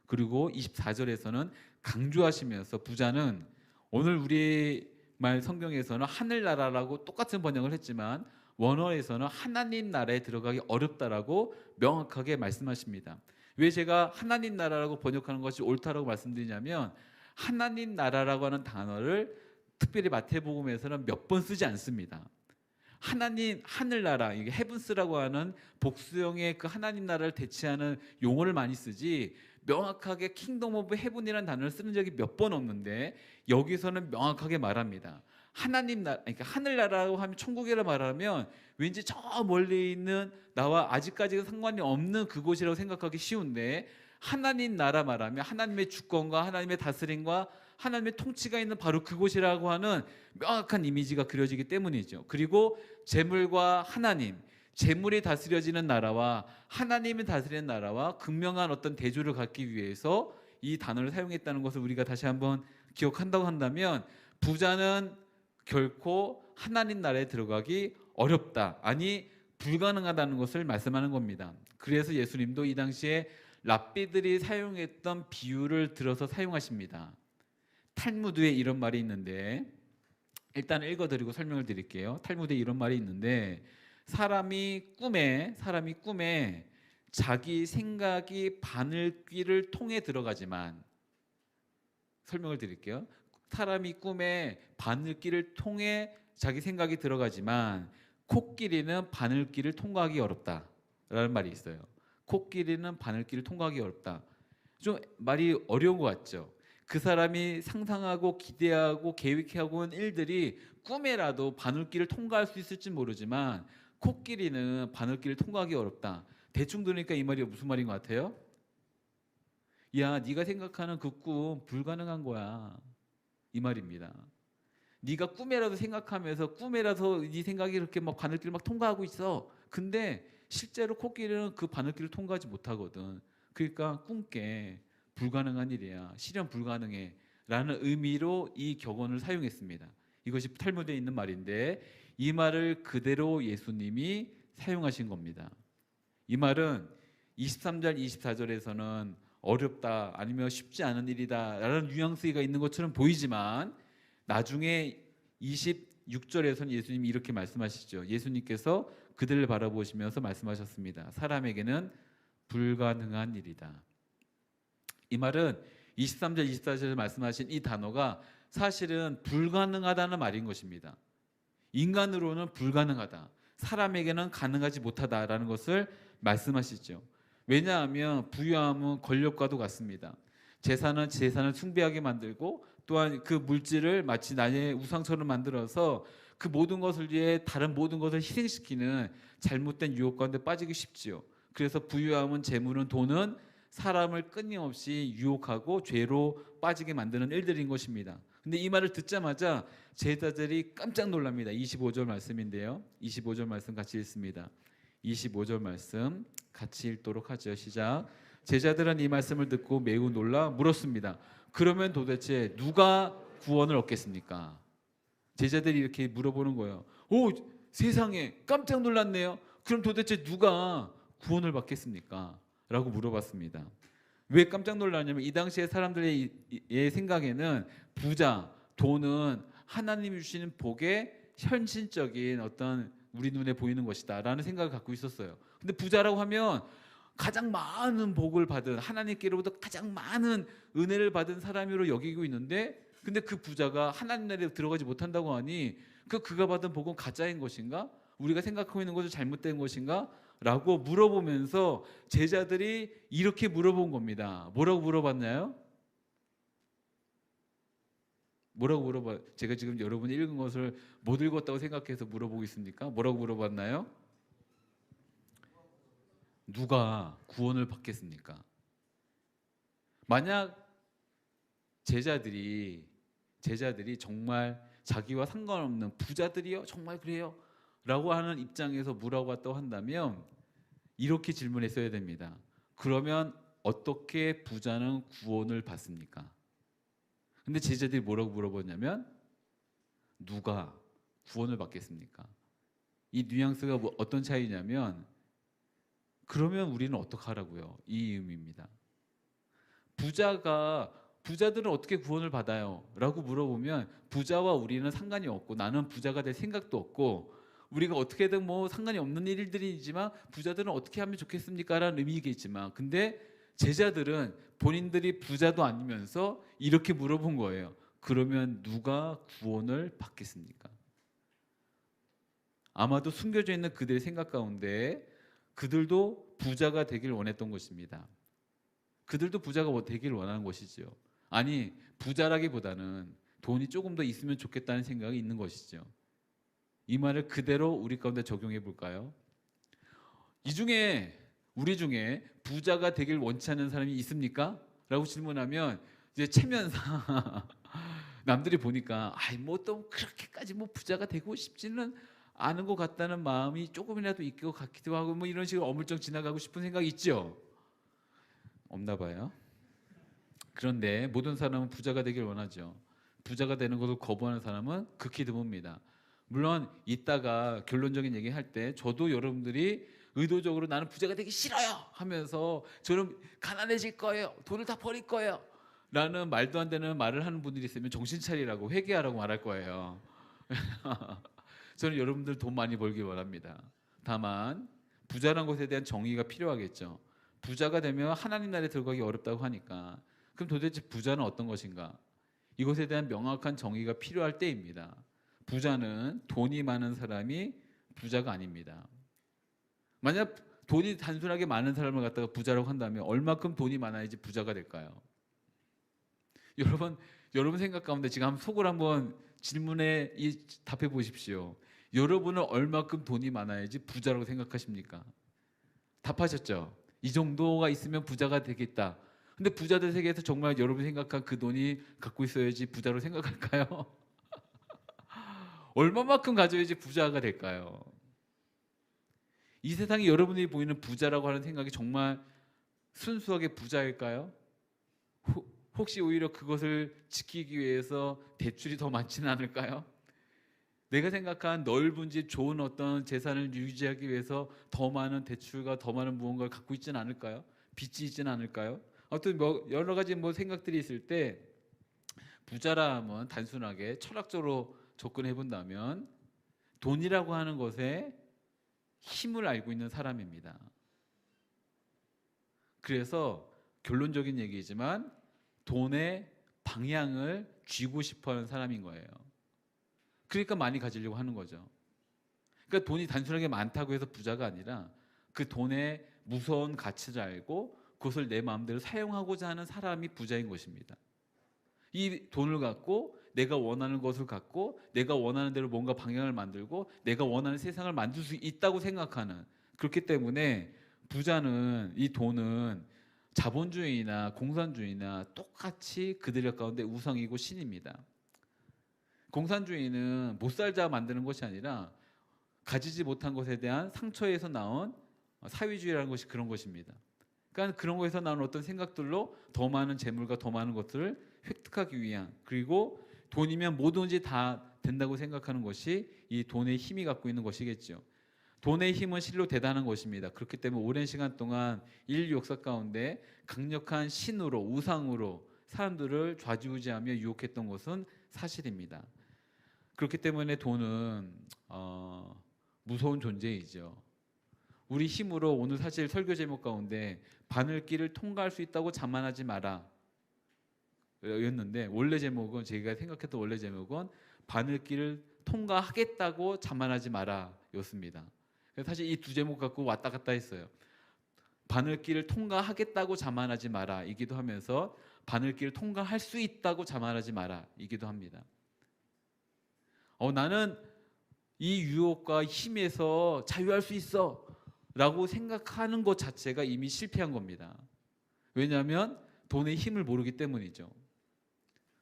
[SPEAKER 3] 그리고 24절에서는 강조하시면서 부자는, 오늘 우리 말 성경에서는 하늘나라라고 똑같은 번역을 했지만 원어에서는 하나님 나라에 들어가기 어렵다라고 명확하게 말씀하십니다. 왜 제가 하나님 나라라고 번역하는 것이 옳다라고 말씀드리냐면, 하나님 나라라고 하는 단어를 특별히 마태복음에서는 몇 번 쓰지 않습니다. 하나님 하늘나라, 이게 헤븐스라고 하는 복수형의 그 하나님 나라를 대체하는 용어를 많이 쓰지, 명확하게 킹덤 오브 헤븐이라는 단어를 쓰는 적이 몇 번 없는데 여기서는 명확하게 말합니다. 하나님 나라, 그러니까 하늘나라라고 하면 천국이라 말하면 왠지 저 멀리 있는 나와 아직까지 상관이 없는 그곳이라고 생각하기 쉬운데, 하나님 나라 말하면 하나님의 주권과 하나님의 다스림과 하나님의 통치가 있는 바로 그곳이라고 하는 명확한 이미지가 그려지기 때문이죠. 그리고 재물과 하나님, 재물이 다스려지는 나라와 하나님이 다스리는 나라와 극명한 어떤 대조를 갖기 위해서 이 단어를 사용했다는 것을 우리가 다시 한번 기억한다고 한다면, 부자는 결코 하나님 나라에 들어가기 어렵다, 아니 불가능하다는 것을 말씀하는 겁니다. 그래서 예수님도 이 당시에 랍비들이 사용했던 비유를 들어서 사용하십니다. 탈무드에 이런 말이 있는데, 일단 읽어드리고 설명을 드릴게요. 탈무드에 이런 말이 있는데, 사람이 꿈에 자기 생각이 바늘귀를 통해 들어가지만, 설명을 드릴게요. 사람이 꿈에 바늘귀를 통해 자기 생각이 들어가지만 코끼리는 바늘귀를 통과하기 어렵다라는 말이 있어요. 코끼리는 바늘귀를 통과하기 어렵다. 좀 말이 어려운 것 같죠? 그 사람이 상상하고 기대하고 계획하고 있는 일들이 꿈에라도 바늘귀를 통과할 수 있을지 모르지만 코끼리는 바늘귀를 통과하기 어렵다. 대충 들으니까 이 말이 무슨 말인 것 같아요? 야, 네가 생각하는 그 꿈 불가능한 거야, 이 말입니다. 네가 꿈에라도 생각하면서 꿈에라도 네 생각이 이렇게 막 바늘길을 막 통과하고 있어. 근데 실제로 코끼리는 그 바늘길을 통과하지 못하거든. 그러니까 꿈깨, 불가능한 일이야, 실현 불가능해 라는 의미로 이 격언을 사용했습니다. 이것이 탈무드에 있는 말인데, 이 말을 그대로 예수님이 사용하신 겁니다. 이 말은 23절 24절에서는 어렵다, 아니면 쉽지 않은 일이다 라는 뉘앙스가 있는 것처럼 보이지만, 나중에 26절에서는 예수님이 이렇게 말씀하시죠. 예수님께서 그들을 바라보시면서 말씀하셨습니다. 사람에게는 불가능한 일이다. 이 말은 23절 24절에 말씀하신 이 단어가 사실은 불가능하다는 말인 것입니다. 인간으로는 불가능하다, 사람에게는 가능하지 못하다라는 것을 말씀하시죠. 왜냐하면 부유함은 권력과도 같습니다. 재산은 재산을 숭배하게 만들고, 또한 그 물질을 마치 나의 우상처럼 만들어서 그 모든 것을 위해 다른 모든 것을 희생시키는 잘못된 유혹 가운데 빠지기 쉽지요. 그래서 부유함은, 재물은, 돈은 사람을 끊임없이 유혹하고 죄로 빠지게 만드는 일들인 것입니다. 근데 이 말을 듣자마자 제자들이 깜짝 놀랍니다. 25절 말씀인데요. 25절 말씀 같이 읽습니다. 25절 말씀 같이 읽도록 하죠. 시작. 제자들은 이 말씀을 듣고 매우 놀라 물었습니다. 그러면 도대체 누가 구원을 얻겠습니까? 제자들이 이렇게 물어보는 거예요. 오, 세상에, 깜짝 놀랐네요. 그럼 도대체 누가 구원을 받겠습니까? 라고 물어봤습니다. 왜 깜짝 놀랐냐면, 이 당시에 사람들의 생각에는 부자, 돈은 하나님이 주시는 복의 현실적인 어떤 우리 눈에 보이는 것이다 라는 생각을 갖고 있었어요. 근데 부자라고 하면 가장 많은 복을 받은, 하나님께로부터 가장 많은 은혜를 받은 사람으로 여기고 있는데, 근데 그 부자가 하나님 나라에 들어가지 못한다고 하니 그가 받은 복은 가짜인 것인가? 우리가 생각하고 있는 것은 잘못된 것인가? 라고 물어보면서 제자들이 이렇게 물어본 겁니다. 뭐라고 물어봤나요? 뭐라고 물어봐? 제가 지금 여러분이 읽은 것을 못 읽었다고 생각해서 물어보고 있습니까? 뭐라고 물어봤나요? 누가 구원을 받겠습니까? 만약 제자들이 정말 자기와 상관없는 부자들이요? 정말 그래요? 라고 하는 입장에서 물어봤다고 한다면 이렇게 질문했어야 됩니다. 그러면 어떻게 부자는 구원을 받습니까? 근데 제자들이 뭐라고 물어보냐면 누가 구원을 받겠습니까? 이 뉘앙스가 어떤 차이냐면 그러면 우리는 어떡하라고요? 이 의미입니다. 부자들은 어떻게 구원을 받아요? 라고 물어보면 부자와 우리는 상관이 없고 나는 부자가 될 생각도 없고 우리가 어떻게든 뭐 상관이 없는 일들이지만 부자들은 어떻게 하면 좋겠습니까? 라는 의미겠지만 근데 제자들은 본인들이 부자도 아니면서 이렇게 물어본 거예요. 그러면 누가 구원을 받겠습니까? 아마도 숨겨져 있는 그들의 생각 가운데 그들도 부자가 되길 원했던 것입니다. 그들도 부자가 되길 원하는 것이죠. 아니 부자라기보다는 돈이 조금 더 있으면 좋겠다는 생각이 있는 것이죠. 이 말을 그대로 우리 가운데 적용해 볼까요? 우리 중에 부자가 되길 원치 않는 사람이 있습니까? 라고 질문하면 이제 체면상 남들이 보니까 뭐 또 그렇게까지 뭐 부자가 되고 싶지는 않은 것 같다는 마음이 조금이라도 있을 것 같기도 하고 뭐 이런 식으로 어물쩍 지나가고 싶은 생각이 있죠. 없나 봐요. 그런데 모든 사람은 부자가 되길 원하죠. 부자가 되는 것을 거부하는 사람은 극히 드뭅니다. 물론 이따가 결론적인 얘기할 때 저도 여러분들이 의도적으로 나는 부자가 되기 싫어요 하면서 저는 가난해질 거예요. 돈을 다 버릴 거예요. 라는 말도 안 되는 말을 하는 분들이 있으면 정신 차리라고 회개하라고 말할 거예요. 저는 여러분들 돈 많이 벌길 원합니다. 다만 부자란 것에 대한 정의가 필요하겠죠. 부자가 되면 하나님 나라에 들어가기 어렵다고 하니까 그럼 도대체 부자는 어떤 것인가? 이것에 대한 명확한 정의가 필요할 때입니다. 부자는 돈이 많은 사람이 부자가 아닙니다. 만약 돈이 단순하게 많은 사람을 갖다가 부자라고 한다면 얼마큼 돈이 많아야지 부자가 될까요? 여러분 생각 가운데 지금 속을 한번 질문에 답해 보십시오. 여러분은 얼마큼 돈이 많아야지 부자라고 생각하십니까? 답하셨죠? 이 정도가 있으면 부자가 되겠다. 근데 부자들 세계에서 정말 여러분이 생각한 그 돈이 갖고 있어야지 부자로 생각할까요? 얼마만큼 가져야지 부자가 될까요? 이 세상에 여러분이 보이는 부자라고 하는 생각이 정말 순수하게 부자일까요? 혹시 오히려 그것을 지키기 위해서 대출이 더 많지는 않을까요? 내가 생각한 넓은 집, 좋은 어떤 재산을 유지하기 위해서 더 많은 대출과 더 많은 무언가를 갖고 있지는 않을까요? 빚이 있지는 않을까요? 어떤 여러 가지 생각들이 있을 때 부자라 하면 단순하게 철학적으로 접근해 본다면 돈이라고 하는 것에 힘을 알고 있는 사람입니다. 그래서 결론적인 얘기지만 돈의 방향을 쥐고 싶어하는 사람인 거예요. 그러니까 많이 가지려고 하는 거죠. 그러니까 돈이 단순하게 많다고 해서 부자가 아니라 그 돈의 무서운 가치를 알고 그것을 내 마음대로 사용하고자 하는 사람이 부자인 것입니다. 이 돈을 갖고 내가 원하는 것을 갖고 내가 원하는 대로 뭔가 방향을 만들고 내가 원하는 세상을 만들 수 있다고 생각하는, 그렇기 때문에 부자는, 이 돈은 자본주의나 공산주의나 똑같이 그들 가운데 우상이고 신입니다. 공산주의는 못 살자 만드는 것이 아니라 가지지 못한 것에 대한 상처에서 나온 사회주의라는 것이 그런 것입니다. 그러니까 그런 것에서 나온 어떤 생각들로 더 많은 재물과 더 많은 것들을 획득하기 위한, 그리고 돈이면 뭐든지 다 된다고 생각하는 것이 이 돈의 힘이 갖고 있는 것이겠죠. 돈의 힘은 실로 대단한 것입니다. 그렇기 때문에 오랜 시간 동안 인류 역사 가운데 강력한 신으로, 우상으로 사람들을 좌지우지하며 유혹했던 것은 사실입니다. 그렇기 때문에 돈은 무서운 존재이죠. 우리 힘으로, 오늘 사실 설교 제목 가운데 바늘길을 통과할 수 있다고 자만하지 마라 였는데, 원래 제목은, 제가 생각했던 원래 제목은 바늘길을 통과하겠다고 자만하지 마라 였습니다. 사실 이 두 제목 갖고 왔다 갔다 했어요. 바늘길을 통과하겠다고 자만하지 마라 이기도 하면서 바늘길을 통과할 수 있다고 자만하지 마라 이기도 합니다. 나는 이 유혹과 힘에서 자유할 수 있어 라고 생각하는 것 자체가 이미 실패한 겁니다. 왜냐하면 돈의 힘을 모르기 때문이죠.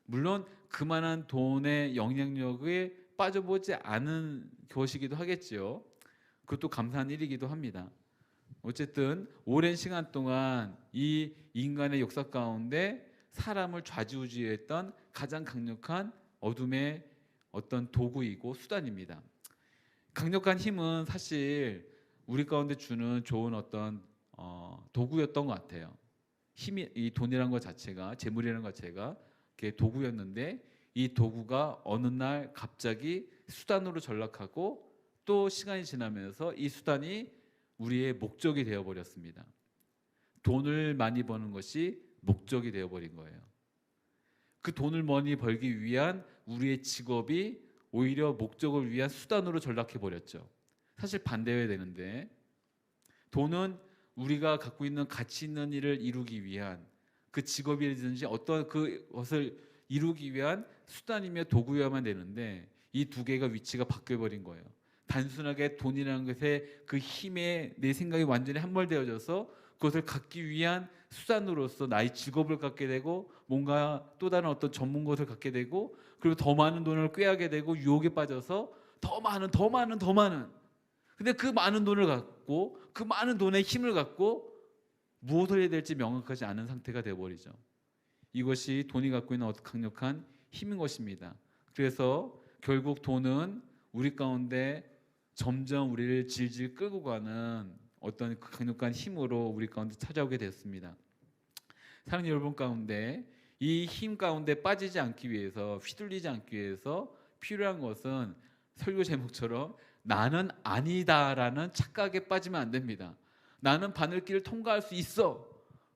[SPEAKER 3] 물론 그만한 돈의 영향력에 빠져보지 않은 것이기도 하겠죠. 그것도 감사한 일이기도 합니다. 어쨌든 오랜 시간 동안 이 인간의 역사 가운데 사람을 좌지우지했던 가장 강력한 어둠의 어떤 도구이고 수단입니다. 강력한 힘은 사실 우리 가운데 주는 좋은 어떤 도구였던 것 같아요. 힘이, 이 돈이라는 것 자체가, 재물이라는 것 자체가 이렇게 도구였는데 이 도구가 어느 날 갑자기 수단으로 전락하고 또 시간이 지나면서 이 수단이 우리의 목적이 되어버렸습니다. 돈을 많이 버는 것이 목적이 되어버린 거예요. 그 돈을 많이 벌기 위한 우리의 직업이 오히려 목적을 위한 수단으로 전락해버렸죠. 사실 반대여야 되는데 돈은 우리가 갖고 있는 가치 있는 일을 이루기 위한 그 직업이든지 어떤 그것을 이루기 위한 수단이며 도구여야만 되는데 이 두 개가 위치가 바뀌어버린 거예요. 단순하게 돈이라는 것에 그 힘에 내 생각이 완전히 함몰되어져서 그것을 갖기 위한 수단으로서 나의 직업을 갖게 되고 뭔가 또 다른 어떤 전문 것을 갖게 되고 그리고 더 많은 돈을 꾀하게 되고 유혹에 빠져서 더 많은 근데 그 많은 돈을 갖고 그 많은 돈의 힘을 갖고 무엇을 해야 될지 명확하지 않은 상태가 되어버리죠. 이것이 돈이 갖고 있는 어떤 강력한 힘인 것입니다. 그래서 결국 돈은 우리 가운데 점점 우리를 질질 끌고 가는 어떤 그 강력한 힘으로 우리 가운데 찾아오게 됐습니다. 사랑하는 여러분 가운데 이 힘 가운데 빠지지 않기 위해서 휘둘리지 않기 위해서 필요한 것은 설교 제목처럼 나는 아니다라는 착각에 빠지면 안 됩니다. 나는 바늘길을 통과할 수 있어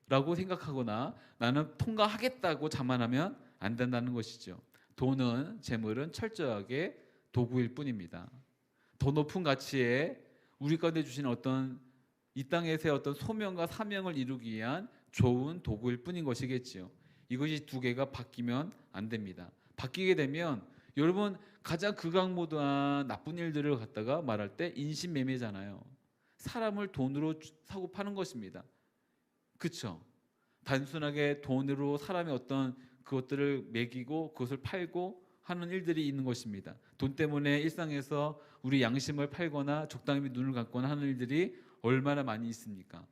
[SPEAKER 3] 라고 생각하거나 나는 통과하겠다고 자만하면 안 된다는 것이죠. 돈은, 재물은 철저하게 도구일 뿐입니다. 더 높은 가치에 우리 가운데 주신 어떤 이 땅에서의 어떤 소명과 사명을 이루기 위한 좋은 도구일 뿐인 것이겠지요. 이것이 두 개가 바뀌면 안 됩니다. 바뀌게 되면 여러분 가장 극악무도한 나쁜 일들을 갖다가 말할 때 인신매매잖아요. 사람을 돈으로 사고 파는 것입니다. 그렇죠? 단순하게 돈으로 사람의 어떤 그것들을 매기고 그것을 팔고 하는 일들이 있는 것입니다. 돈 때문에 일상에서 우리 양심을 팔거나 적당히 눈을 감거나 하는 일들이 얼마나 많이 있습니까?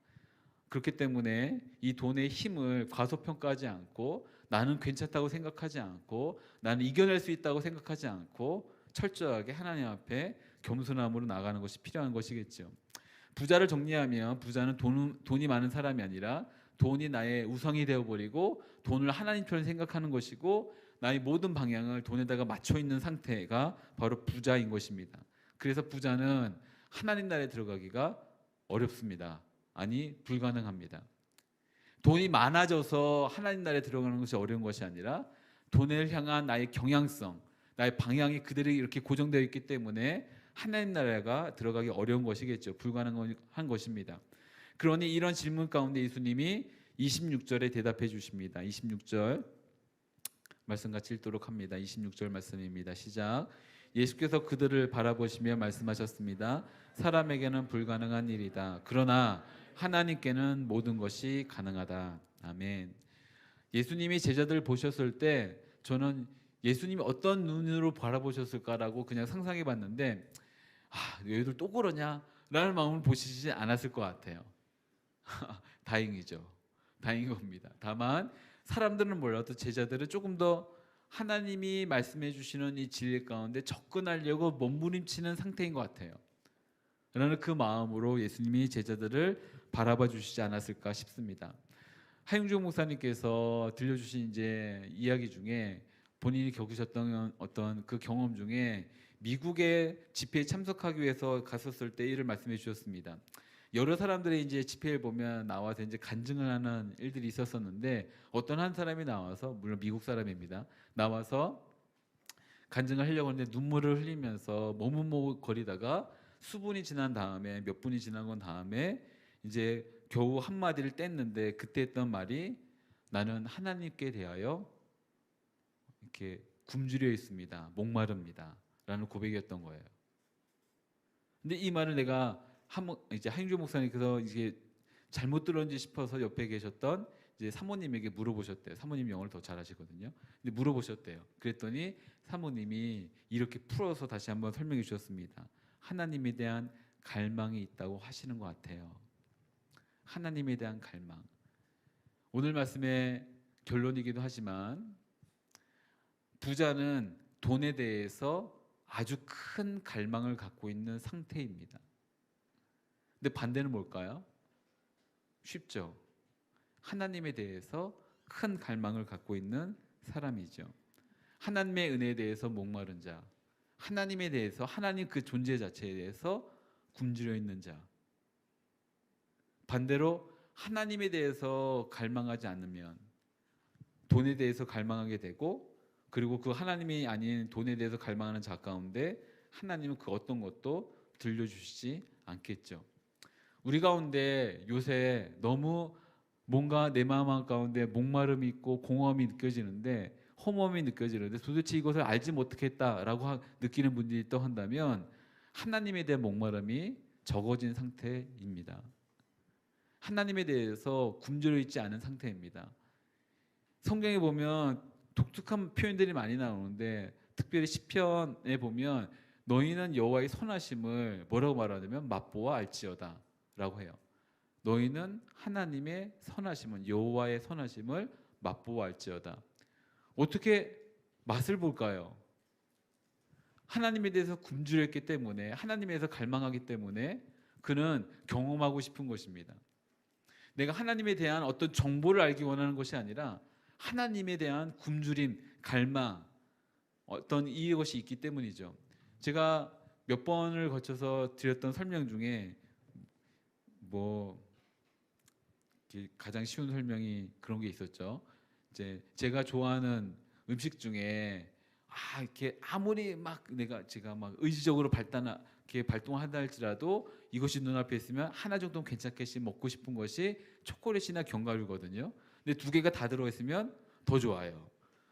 [SPEAKER 3] 그렇기 때문에 이 돈의 힘을 과소평가하지 않고 나는 괜찮다고 생각하지 않고 나는 이겨낼 수 있다고 생각하지 않고 철저하게 하나님 앞에 겸손함으로 나가는 것이 필요한 것이겠죠. 부자를 정리하면 부자는 돈이 많은 사람이 아니라 돈이 나의 우상이 되어버리고 돈을 하나님처럼 생각하는 것이고 나의 모든 방향을 돈에다가 맞춰 있는 상태가 바로 부자인 것입니다. 그래서 부자는 하나님 나라에 들어가기가 어렵습니다. 아니 불가능합니다. 돈이 많아져서 하나님 나라에 들어가는 것이 어려운 것이 아니라 돈을 향한 나의 경향성, 나의 방향이 그대로 이렇게 고정되어 있기 때문에 하나님 나라가 들어가기 어려운 것이겠죠. 불가능한 것입니다. 그러니 이런 질문 가운데 예수님이 26절에 대답해 주십니다. 26절 말씀 같이 읽도록 합니다. 26절 말씀입니다. 시작. 예수께서 그들을 바라보시며 말씀하셨습니다. 사람에게는 불가능한 일이다. 그러나 하나님께는 모든 것이 가능하다. 아멘. 예수님이 제자들을 보셨을 때 저는 예수님이 어떤 눈으로 바라보셨을까라고 그냥 상상해 봤는데 얘들 또 그러냐? 라는 마음을 보시지 않았을 것 같아요. 다행이죠. 다행인 겁니다. 다만 사람들은 몰라도 제자들은 조금 더 하나님이 말씀해 주시는 이 진리 가운데 접근하려고 몸부림치는 상태인 것 같아요. 라는 그 마음으로 예수님이 제자들을 바라봐 주시지 않았을까 싶습니다. 하용주 목사님께서 들려주신 이제 이야기 중에 본인이 겪으셨던 어떤 그 경험 중에 미국의 집회에 참석하기 위해서 갔었을 때 일을 말씀해 주셨습니다. 여러 사람들이 이제 집회를 보면 나와서 이제 간증을 하는 일들이 있었었는데 어떤 한 사람이 나와서 물론 미국 사람입니다. 나와서 간증을 하려고 하는데 눈물을 흘리면서 머뭇머뭇거리다가 수분이 지난 다음에 몇 분이 지나고 다음에 이제 겨우 한마디를 뗐는데 그때 했던 말이 나는 하나님께 대하여 이렇게 굶주려 있습니다. 목마릅니다. 라는 고백이었던 거예요. 근데 이 말을 내가 이제 하용주 목사님께서 이게 잘못 들었는지 싶어서 옆에 계셨던 이제 사모님에게 물어보셨대요. 사모님 영어를 더 잘하시거든요. 근데 물어보셨대요. 그랬더니 사모님이 이렇게 풀어서 다시 한번 설명해 주셨습니다. 하나님에 대한 갈망이 있다고 하시는 것 같아요. 하나님에 대한 갈망. 오늘 말씀의 결론이기도 하지만 부자는 돈에 대해서 아주 큰 갈망을 갖고 있는 상태입니다. 근데 반대는 뭘까요? 쉽죠. 하나님에 대해서 큰 갈망을 갖고 있는 사람이죠. 하나님의 은혜에 대해서 목마른 자, 하나님에 대해서, 하나님 그 존재 자체에 대해서 굶주려 있는 자. 반대로 하나님에 대해서 갈망하지 않으면 돈에 대해서 갈망하게 되고, 그리고 그 하나님이 아닌 돈에 대해서 갈망하는 자 가운데 하나님은 그 어떤 것도 들려주시지 않겠죠. 우리 가운데 요새 너무 뭔가 내 마음 가운데 목마름이 있고 공허함이 느껴지는데, 허무함이 느껴지는데 도대체 이것을 알지 못하겠다라고 느끼는 분들이 또 한다면 하나님에 대한 목마름이 적어진 상태입니다. 하나님에 대해서 굶주려 있지 않은 상태입니다. 성경에 보면 독특한 표현들이 많이 나오는데, 특별히 시편에 보면 너희는 여호와의 선하심을 뭐라고 말하냐면 맛보아 알지어다 라고 해요. 너희는 하나님의 선하심은, 여호와의 선하심을 맛보아 알지어다. 어떻게 맛을 볼까요? 하나님에 대해서 굶주렸기 때문에, 하나님에서 갈망하기 때문에 그는 경험하고 싶은 것입니다. 내가 하나님에 대한 어떤 정보를 알기 원하는 것이 아니라 하나님에 대한 굶주림, 갈망, 어떤 이것이 있기 때문이죠. 제가 몇 번을 거쳐서 드렸던 설명 중에 가장 쉬운 설명이 그런 게 있었죠. 이제 제가 좋아하는 음식 중에 이렇게 아무리 제가 의지적으로 발동한다 할지라도 이것이 눈앞에 있으면 하나 정도는 괜찮겠지 먹고 싶은 것이 초콜릿이나 견과류거든요. 근데 두 개가 다 들어있으면 더 좋아요.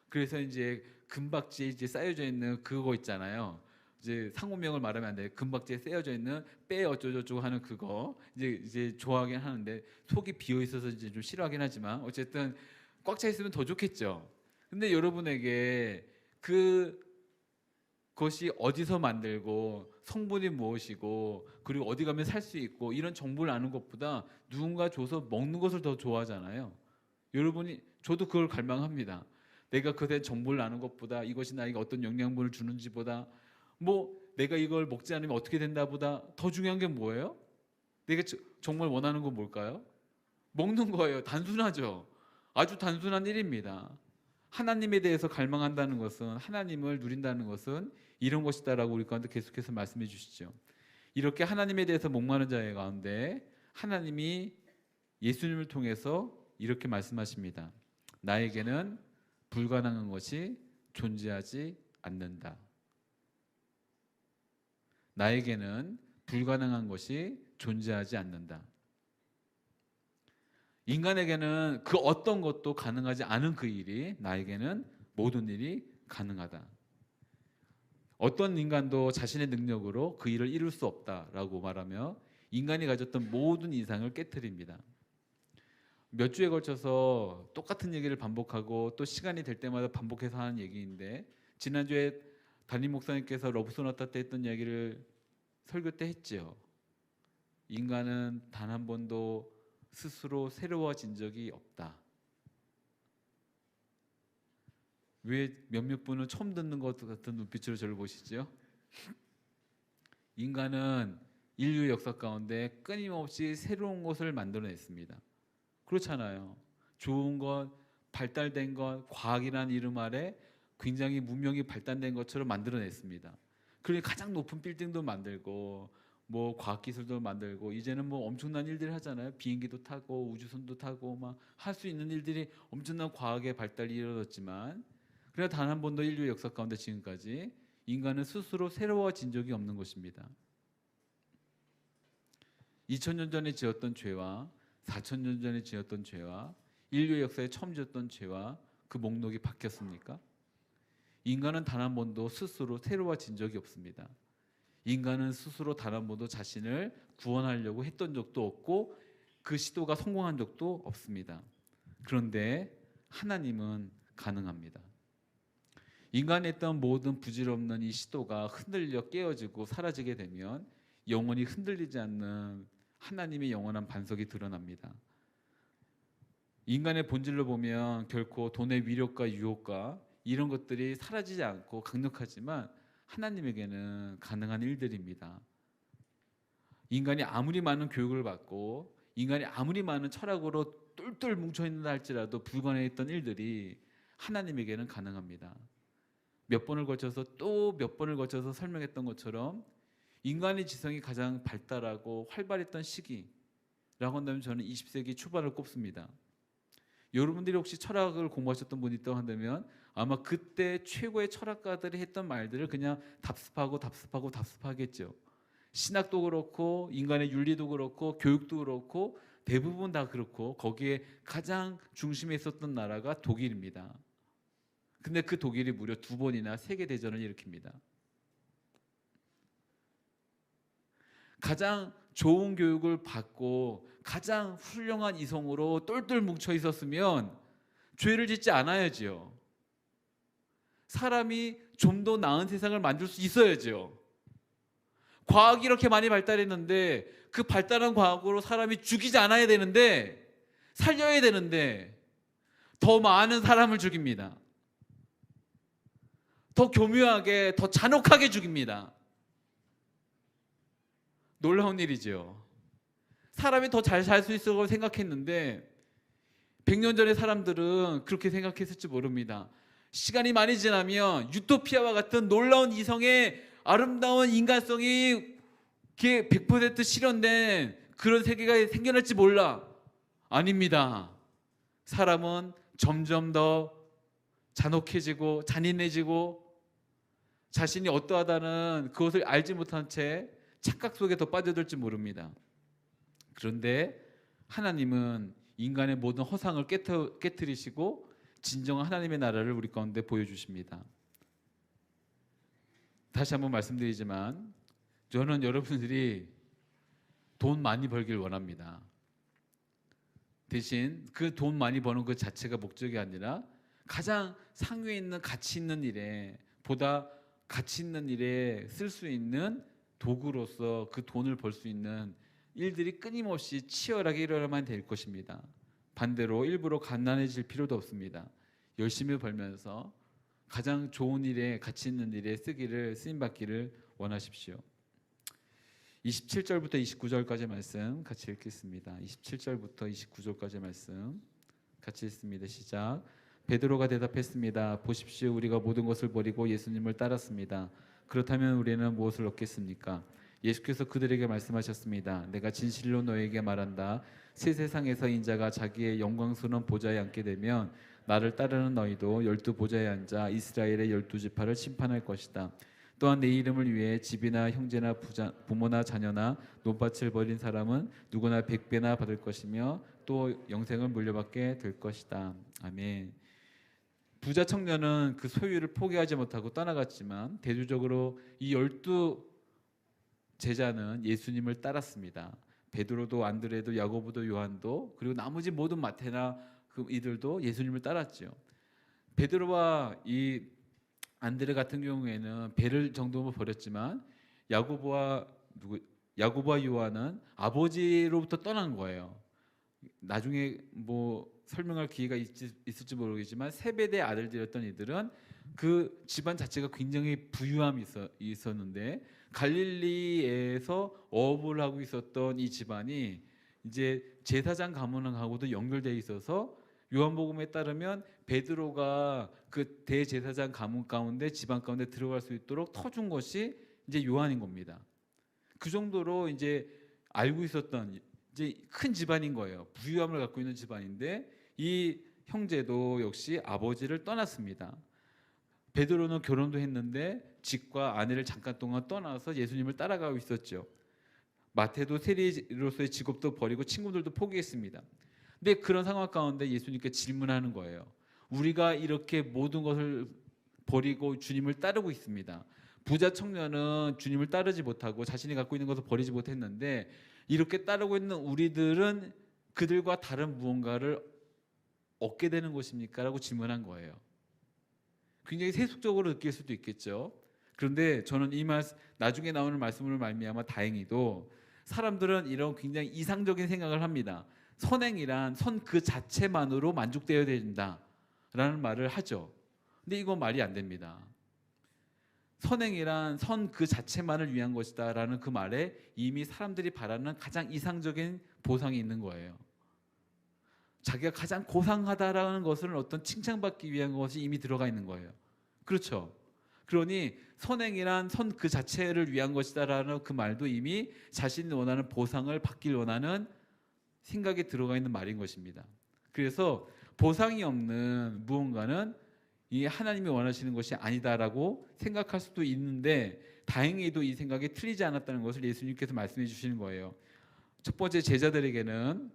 [SPEAKER 3] 그래서 이제 금박지에 이제 쌓여져 있는 그거 있잖아요. 이제 상호명을 말하면 안 돼요. 금박지에 쌓여져 있는 빼 어쩌고저쩌고 하는 그거 이제 좋아하긴 하는데, 속이 비어 있어서 이제 좀 싫어하긴 하지만 어쨌든 꽉 차 있으면 더 좋겠죠. 근데 여러분에게 그것이 어디서 만들고 성분이 무엇이고 그리고 어디 가면 살 수 있고 이런 정보를 아는 것보다 누군가 줘서 먹는 것을 더 좋아하잖아요. 저도 그걸 갈망합니다. 내가 그에 대한 정보를 아는 것보다, 이것이 나에게 어떤 영양분을 주는지보다, 내가 이걸 먹지 않으면 어떻게 된다보다 더 중요한 게 뭐예요? 내가 정말 원하는 건 뭘까요? 먹는 거예요. 단순하죠. 아주 단순한 일입니다. 하나님에 대해서 갈망한다는 것은, 하나님을 누린다는 것은 이런 것이다라고 우리 가운데 계속해서 말씀해 주시죠. 이렇게 하나님에 대해서 목마른 자의 가운데 하나님이 예수님을 통해서 이렇게 말씀하십니다. 나에게는 불가능한 것이 존재하지 않는다. 나에게는 불가능한 것이 존재하지 않는다. 인간에게는 그 어떤 것도 가능하지 않은 그 일이, 나에게는 모든 일이 가능하다. 어떤 인간도 자신의 능력으로 그 일을 이룰 수 없다라고 말하며 인간이 가졌던 모든 이상을 깨트립니다. 몇 주에 걸쳐서 똑같은 얘기를 반복하고 또 시간이 될 때마다 반복해서 하는 얘기인데, 지난주에 담임 목사님께서 러브소나타 때 했던 얘기를 설교 때 했죠. 인간은 단 한 번도 스스로 새로워진 적이 없다. 왜 몇몇 분은 처음 듣는 것 같은 눈빛으로 저를 보시죠? 인간은 인류 역사 가운데 끊임없이 새로운 것을 만들어냈습니다. 그렇잖아요. 좋은 것, 발달된 것, 과학이라는 이름 아래 굉장히 문명이 발달된 것처럼 만들어냈습니다. 그러니까 가장 높은 빌딩도 만들고 과학기술도 만들고 이제는 엄청난 일들을 하잖아요. 비행기도 타고 우주선도 타고 할 수 있는 일들이 엄청난 과학의 발달이 이루어졌지만, 그러나 단 한 번도 인류의 역사 가운데 지금까지 인간은 스스로 새로워진 적이 없는 것입니다. 2000년 전에 지었던 죄와 4000년 전에 지었던 죄와 인류의 역사에 처음 지었던 죄와 그 목록이 바뀌었습니까? 인간은 단 한 번도 스스로 새로워진 적이 없습니다. 인간은 스스로 단 한 번도 자신을 구원하려고 했던 적도 없고 그 시도가 성공한 적도 없습니다. 그런데 하나님은 가능합니다. 인간이 했던 모든 부질없는 이 시도가 흔들려 깨어지고 사라지게 되면 영원히 흔들리지 않는 하나님의 영원한 반석이 드러납니다. 인간의 본질로 보면 결코 돈의 위력과 유혹과 이런 것들이 사라지지 않고 강력하지만 하나님에게는 가능한 일들입니다. 인간이 아무리 많은 교육을 받고 인간이 아무리 많은 철학으로 똘똘 뭉쳐있는다 할지라도 불가능했던 일들이 하나님에게는 가능합니다. 몇 번을 거쳐서 또 몇 번을 거쳐서 설명했던 것처럼 인간의 지성이 가장 발달하고 활발했던 시기라고 한다면 저는 20세기 초반을 꼽습니다. 여러분들이 혹시 철학을 공부하셨던 분이 있다고 한다면 아마 그때 최고의 철학가들이 했던 말들을 그냥 답습하겠죠. 신학도 그렇고 인간의 윤리도 그렇고 교육도 그렇고 대부분 다 그렇고 거기에 가장 중심에 있었던 나라가 독일입니다. 근데 그 독일이 무려 2번이나 세계대전을 일으킵니다. 가장 좋은 교육을 받고 가장 훌륭한 이성으로 똘똘 뭉쳐 있었으면 죄를 짓지 않아야지요. 사람이 좀 더 나은 세상을 만들 수 있어야죠. 과학이 이렇게 많이 발달했는데 그 발달한 과학으로 사람이 죽이지 않아야 되는데 살려야 되는데 더 많은 사람을 죽입니다. 더 교묘하게 더 잔혹하게 죽입니다. 놀라운 일이죠. 사람이 더 잘 살 수 있을 거라고 생각했는데 100년 전의 사람들은 그렇게 생각했을지 모릅니다. 시간이 많이 지나면 유토피아와 같은 놀라운 이성의 아름다운 인간성이 100% 실현된 그런 세계가 생겨날지 몰라. 아닙니다. 사람은 점점 더 잔혹해지고 잔인해지고 자신이 어떠하다는 그것을 알지 못한 채 착각 속에 더 빠져들지 모릅니다. 그런데 하나님은 인간의 모든 허상을 깨트리시고 진정한 하나님의 나라를 우리 가운데 보여주십니다. 다시 한번 말씀드리지만 저는 여러분들이 돈 많이 벌길 원합니다. 대신 그 돈 많이 버는 그 자체가 목적이 아니라 가장 상위에 있는 가치 있는 일에 보다 가치 있는 일에 쓸 수 있는 도구로서 그 돈을 벌 수 있는 일들이 끊임없이 치열하게 일어나만 될 것입니다. 반대로 일부러 가난해질 필요도 없습니다. 열심히 벌면서 가장 좋은 일에 가치 있는 일에 쓰임 받기를 원하십시오. 27절부터 29절까지 말씀 같이 읽겠습니다. 27절부터 29절까지 말씀 같이 읽습니다. 시작. 베드로가 대답했습니다. 보십시오, 우리가 모든 것을 버리고 예수님을 따랐습니다. 그렇다면 우리는 무엇을 얻겠습니까? 예수께서 그들에게 말씀하셨습니다. 내가 진실로 너에게 말한다. 새 세상에서 인자가 자기의 영광스러운 보좌에 앉게 되면 나를 따르는 너희도 12보좌에 앉아 이스라엘의 12지파를 심판할 것이다. 또한 내 이름을 위해 집이나 형제나 부모나 자녀나 논밭을 버린 사람은 누구나 100배나 받을 것이며 또 영생을 물려받게 될 것이다. 아멘. 부자 청년은 그 소유를 포기하지 못하고 떠나갔지만 대조적으로 이 12제자는 예수님을 따랐습니다. 베드로도 안드레도 야고보도 요한도 그리고 나머지 모든 마태나 이들도 예수님을 따랐죠. 베드로와 이 안드레 같은 경우에는 배를 정도만 버렸지만 야고보와 요한은 아버지로부터 떠난 거예요. 나중에 뭐 설명할 기회가 있을지 모르겠지만 세베대 아들들이었던 이들은 그 집안 자체가 굉장히 부유함이 있었는데 갈릴리에서 어업을 하고 있었던 이 집안이 이제 제사장 가문하고도 연결되어 있어서 요한복음에 따르면 베드로가 그 대제사장 가문 가운데 집안 가운데 들어갈 수 있도록 터준 것이 이제 요한인 겁니다. 그 정도로 이제 알고 있었던 이제 큰 집안인 거예요. 부유함을 갖고 있는 집안인데 이 형제도 역시 아버지를 떠났습니다. 베드로는 결혼도 했는데 집과 아내를 잠깐 동안 떠나서 예수님을 따라가고 있었죠. 마태도 세리로서의 직업도 버리고 친구들도 포기했습니다. 근데 그런 상황 가운데 예수님께 질문하는 거예요. 우리가 이렇게 모든 것을 버리고 주님을 따르고 있습니다. 부자 청년은 주님을 따르지 못하고 자신이 갖고 있는 것을 버리지 못했는데 이렇게 따르고 있는 우리들은 그들과 다른 무언가를 얻게 되는 것입니까? 라고 질문한 거예요. 굉장히 세속적으로 느낄 수도 있겠죠. 그런데 저는 이 나중에 나오는 말씀을 말미암아 다행히도 사람들은 이런 굉장히 이상적인 생각을 합니다. 선행이란 선 그 자체만으로 만족되어야 된다라는 말을 하죠. 근데 이건 말이 안 됩니다. 선행이란 선 그 자체만을 위한 것이다라는 그 말에 이미 사람들이 바라는 가장 이상적인 보상이 있는 거예요. 자기가 가장 고상하다라는 것을 어떤 칭찬받기 위한 것이 이미 들어가 있는 거예요. 그렇죠? 그러니 선행이란 선 그 자체를 위한 것이다라는 그 말도 이미 자신이 원하는 보상을 받길 원하는 생각이 들어가 있는 말인 것입니다. 그래서 보상이 없는 무언가는 이 하나님이 원하시는 것이 아니다라고 생각할 수도 있는데, 다행히도 이 생각이 틀리지 않았다는 것을 예수님께서 말씀해 주시는 거예요. 첫 번째, 제자들에게는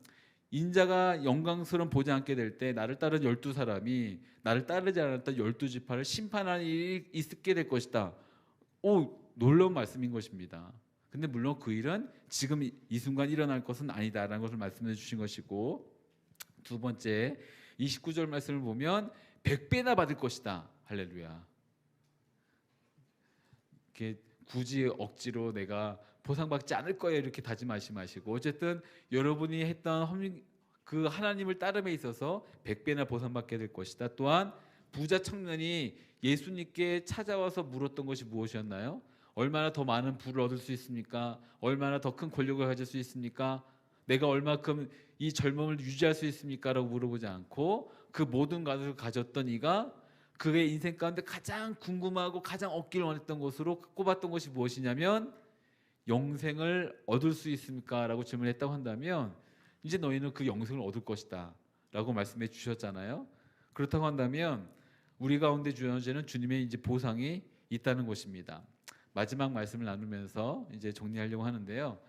[SPEAKER 3] 인자가 영광스러운 보지 않게 될 때 나를 따른 12사람이 나를 따르지 않았던 12지파를 심판하는 일이 있게 될 것이다. 놀라운 말씀인 것입니다. 근데 물론 그 일은 지금 이 순간 일어날 것은 아니다라는 것을 말씀해 주신 것이고, 두 번째 29절 말씀을 보면 100배나 받을 것이다. 할렐루야. 이렇게 굳이 억지로 내가 보상받지 않을 거예요 이렇게 다짐하지 마시고, 어쨌든 여러분이 했던 그 하나님을 따름에 있어서 100배나 보상받게 될 것이다. 또한 부자 청년이 예수님께 찾아와서 물었던 것이 무엇이었나요? 얼마나 더 많은 부를 얻을 수 있습니까? 얼마나 더 큰 권력을 가질 수 있습니까? 내가 얼마큼 이 젊음을 유지할 수 있습니까? 라고 물어보지 않고 그 모든 것을 가졌던 이가 그의 인생 가운데 가장 궁금하고 가장 얻기를 원했던 것으로 꼽았던 것이 무엇이냐면 영생을 얻을 수 있습니까? 라고 질문했다고 한다면, 이제 너희는 그 영생을 얻을 것이다 라고 말씀해 주셨잖아요. 그렇다고 한다면 우리 가운데 주어지는 주님의 이제 보상이 있다는 것입니다. 마지막 말씀을 나누면서 이제 정리하려고 하는데요.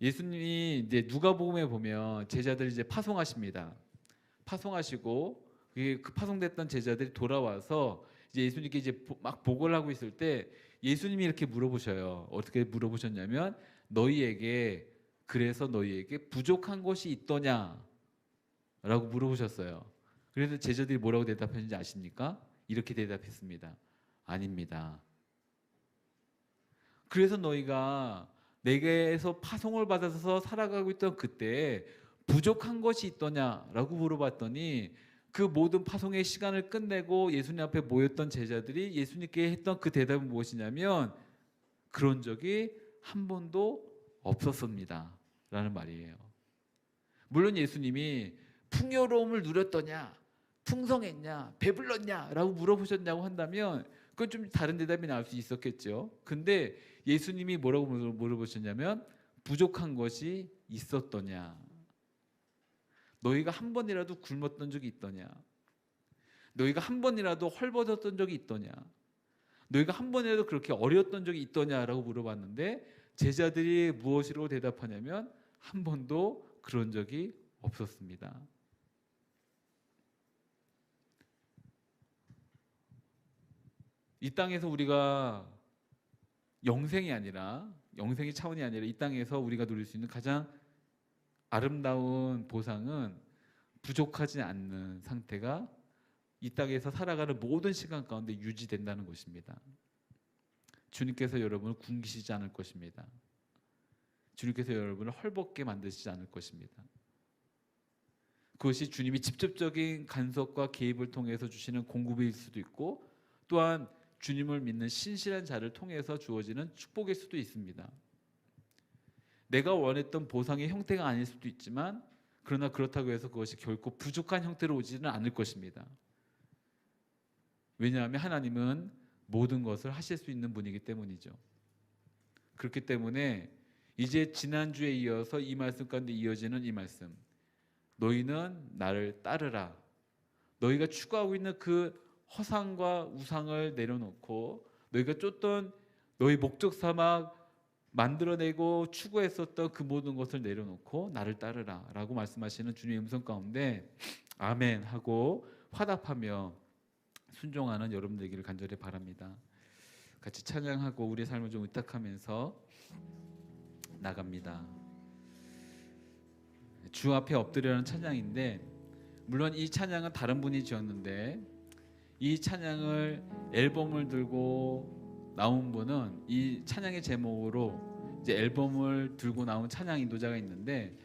[SPEAKER 3] 예수님이 이제 누가복음에 보면 제자들이 이제 파송하십니다. 파송하시고 그 파송됐던 제자들이 돌아와서 이제 예수님께 이제 막 보고를 하고 있을 때 예수님이 이렇게 물어보셔요. 어떻게 물어보셨냐면 그래서 너희에게 부족한 것이 있더냐? 라고 물어보셨어요. 그래서 제자들이 뭐라고 대답했는지 아십니까? 이렇게 대답했습니다. 아닙니다. 그래서 너희가 내게서 파송을 받아서 살아가고 있던 그때 부족한 것이 있더냐라고 물어봤더니, 그 모든 파송의 시간을 끝내고 예수님 앞에 모였던 제자들이 예수님께 했던 그 대답은 무엇이냐면 그런 적이 한 번도 없었습니다 라는 말이에요. 물론 예수님이 풍요로움을 누렸더냐, 풍성했냐, 배불렀냐 라고 물어보셨냐고 한다면 그건 좀 다른 대답이 나올 수 있었겠죠. 근데 예수님이 뭐라고 물어보셨냐면 부족한 것이 있었더냐, 너희가 한 번이라도 굶었던 적이 있더냐, 너희가 한 번이라도 헐벗었던 적이 있더냐, 너희가 한 번이라도 그렇게 어려웠던 적이 있더냐라고 물어봤는데 제자들이 무엇이라고 대답하냐면 한 번도 그런 적이 없었습니다. 이 땅에서 우리가 영생의 차원이 아니라 이 땅에서 우리가 누릴 수 있는 가장 아름다운 보상은 부족하지 않는 상태가 이 땅에서 살아가는 모든 시간 가운데 유지된다는 것입니다. 주님께서 여러분을 굶기시지 않을 것입니다. 주님께서 여러분을 헐벗게 만드시지 않을 것입니다. 그것이 주님이 직접적인 간섭과 개입을 통해서 주시는 공급일 수도 있고, 또한 주님을 믿는 신실한 자를 통해서 주어지는 축복일 수도 있습니다. 내가 원했던 보상의 형태가 아닐 수도 있지만, 그러나 그렇다고 해서 그것이 결코 부족한 형태로 오지는 않을 것입니다. 왜냐하면 하나님은 모든 것을 하실 수 있는 분이기 때문이죠. 그렇기 때문에 이제 지난주에 이어서 이 말씀 가운데 이어지는 이 말씀, 너희는 나를 따르라. 너희가 추구하고 있는 그 허상과 우상을 내려놓고 너희가 쫓던 너희 목적 삼아 만들어내고 추구했었던 그 모든 것을 내려놓고 나를 따르라 라고 말씀하시는 주님의 음성 가운데 아멘 하고 화답하며 순종하는 여러분 되기를 간절히 바랍니다. 같이 찬양하고 우리의 삶을 좀 의탁하면서 나갑니다. 주 앞에 엎드려는 찬양인데, 물론 이 찬양은 다른 분이 지었는데 이 찬양을 앨범을 들고 나온 분은 이 찬양의 제목으로 이제 앨범을 들고 나온 찬양 인도자가 있는데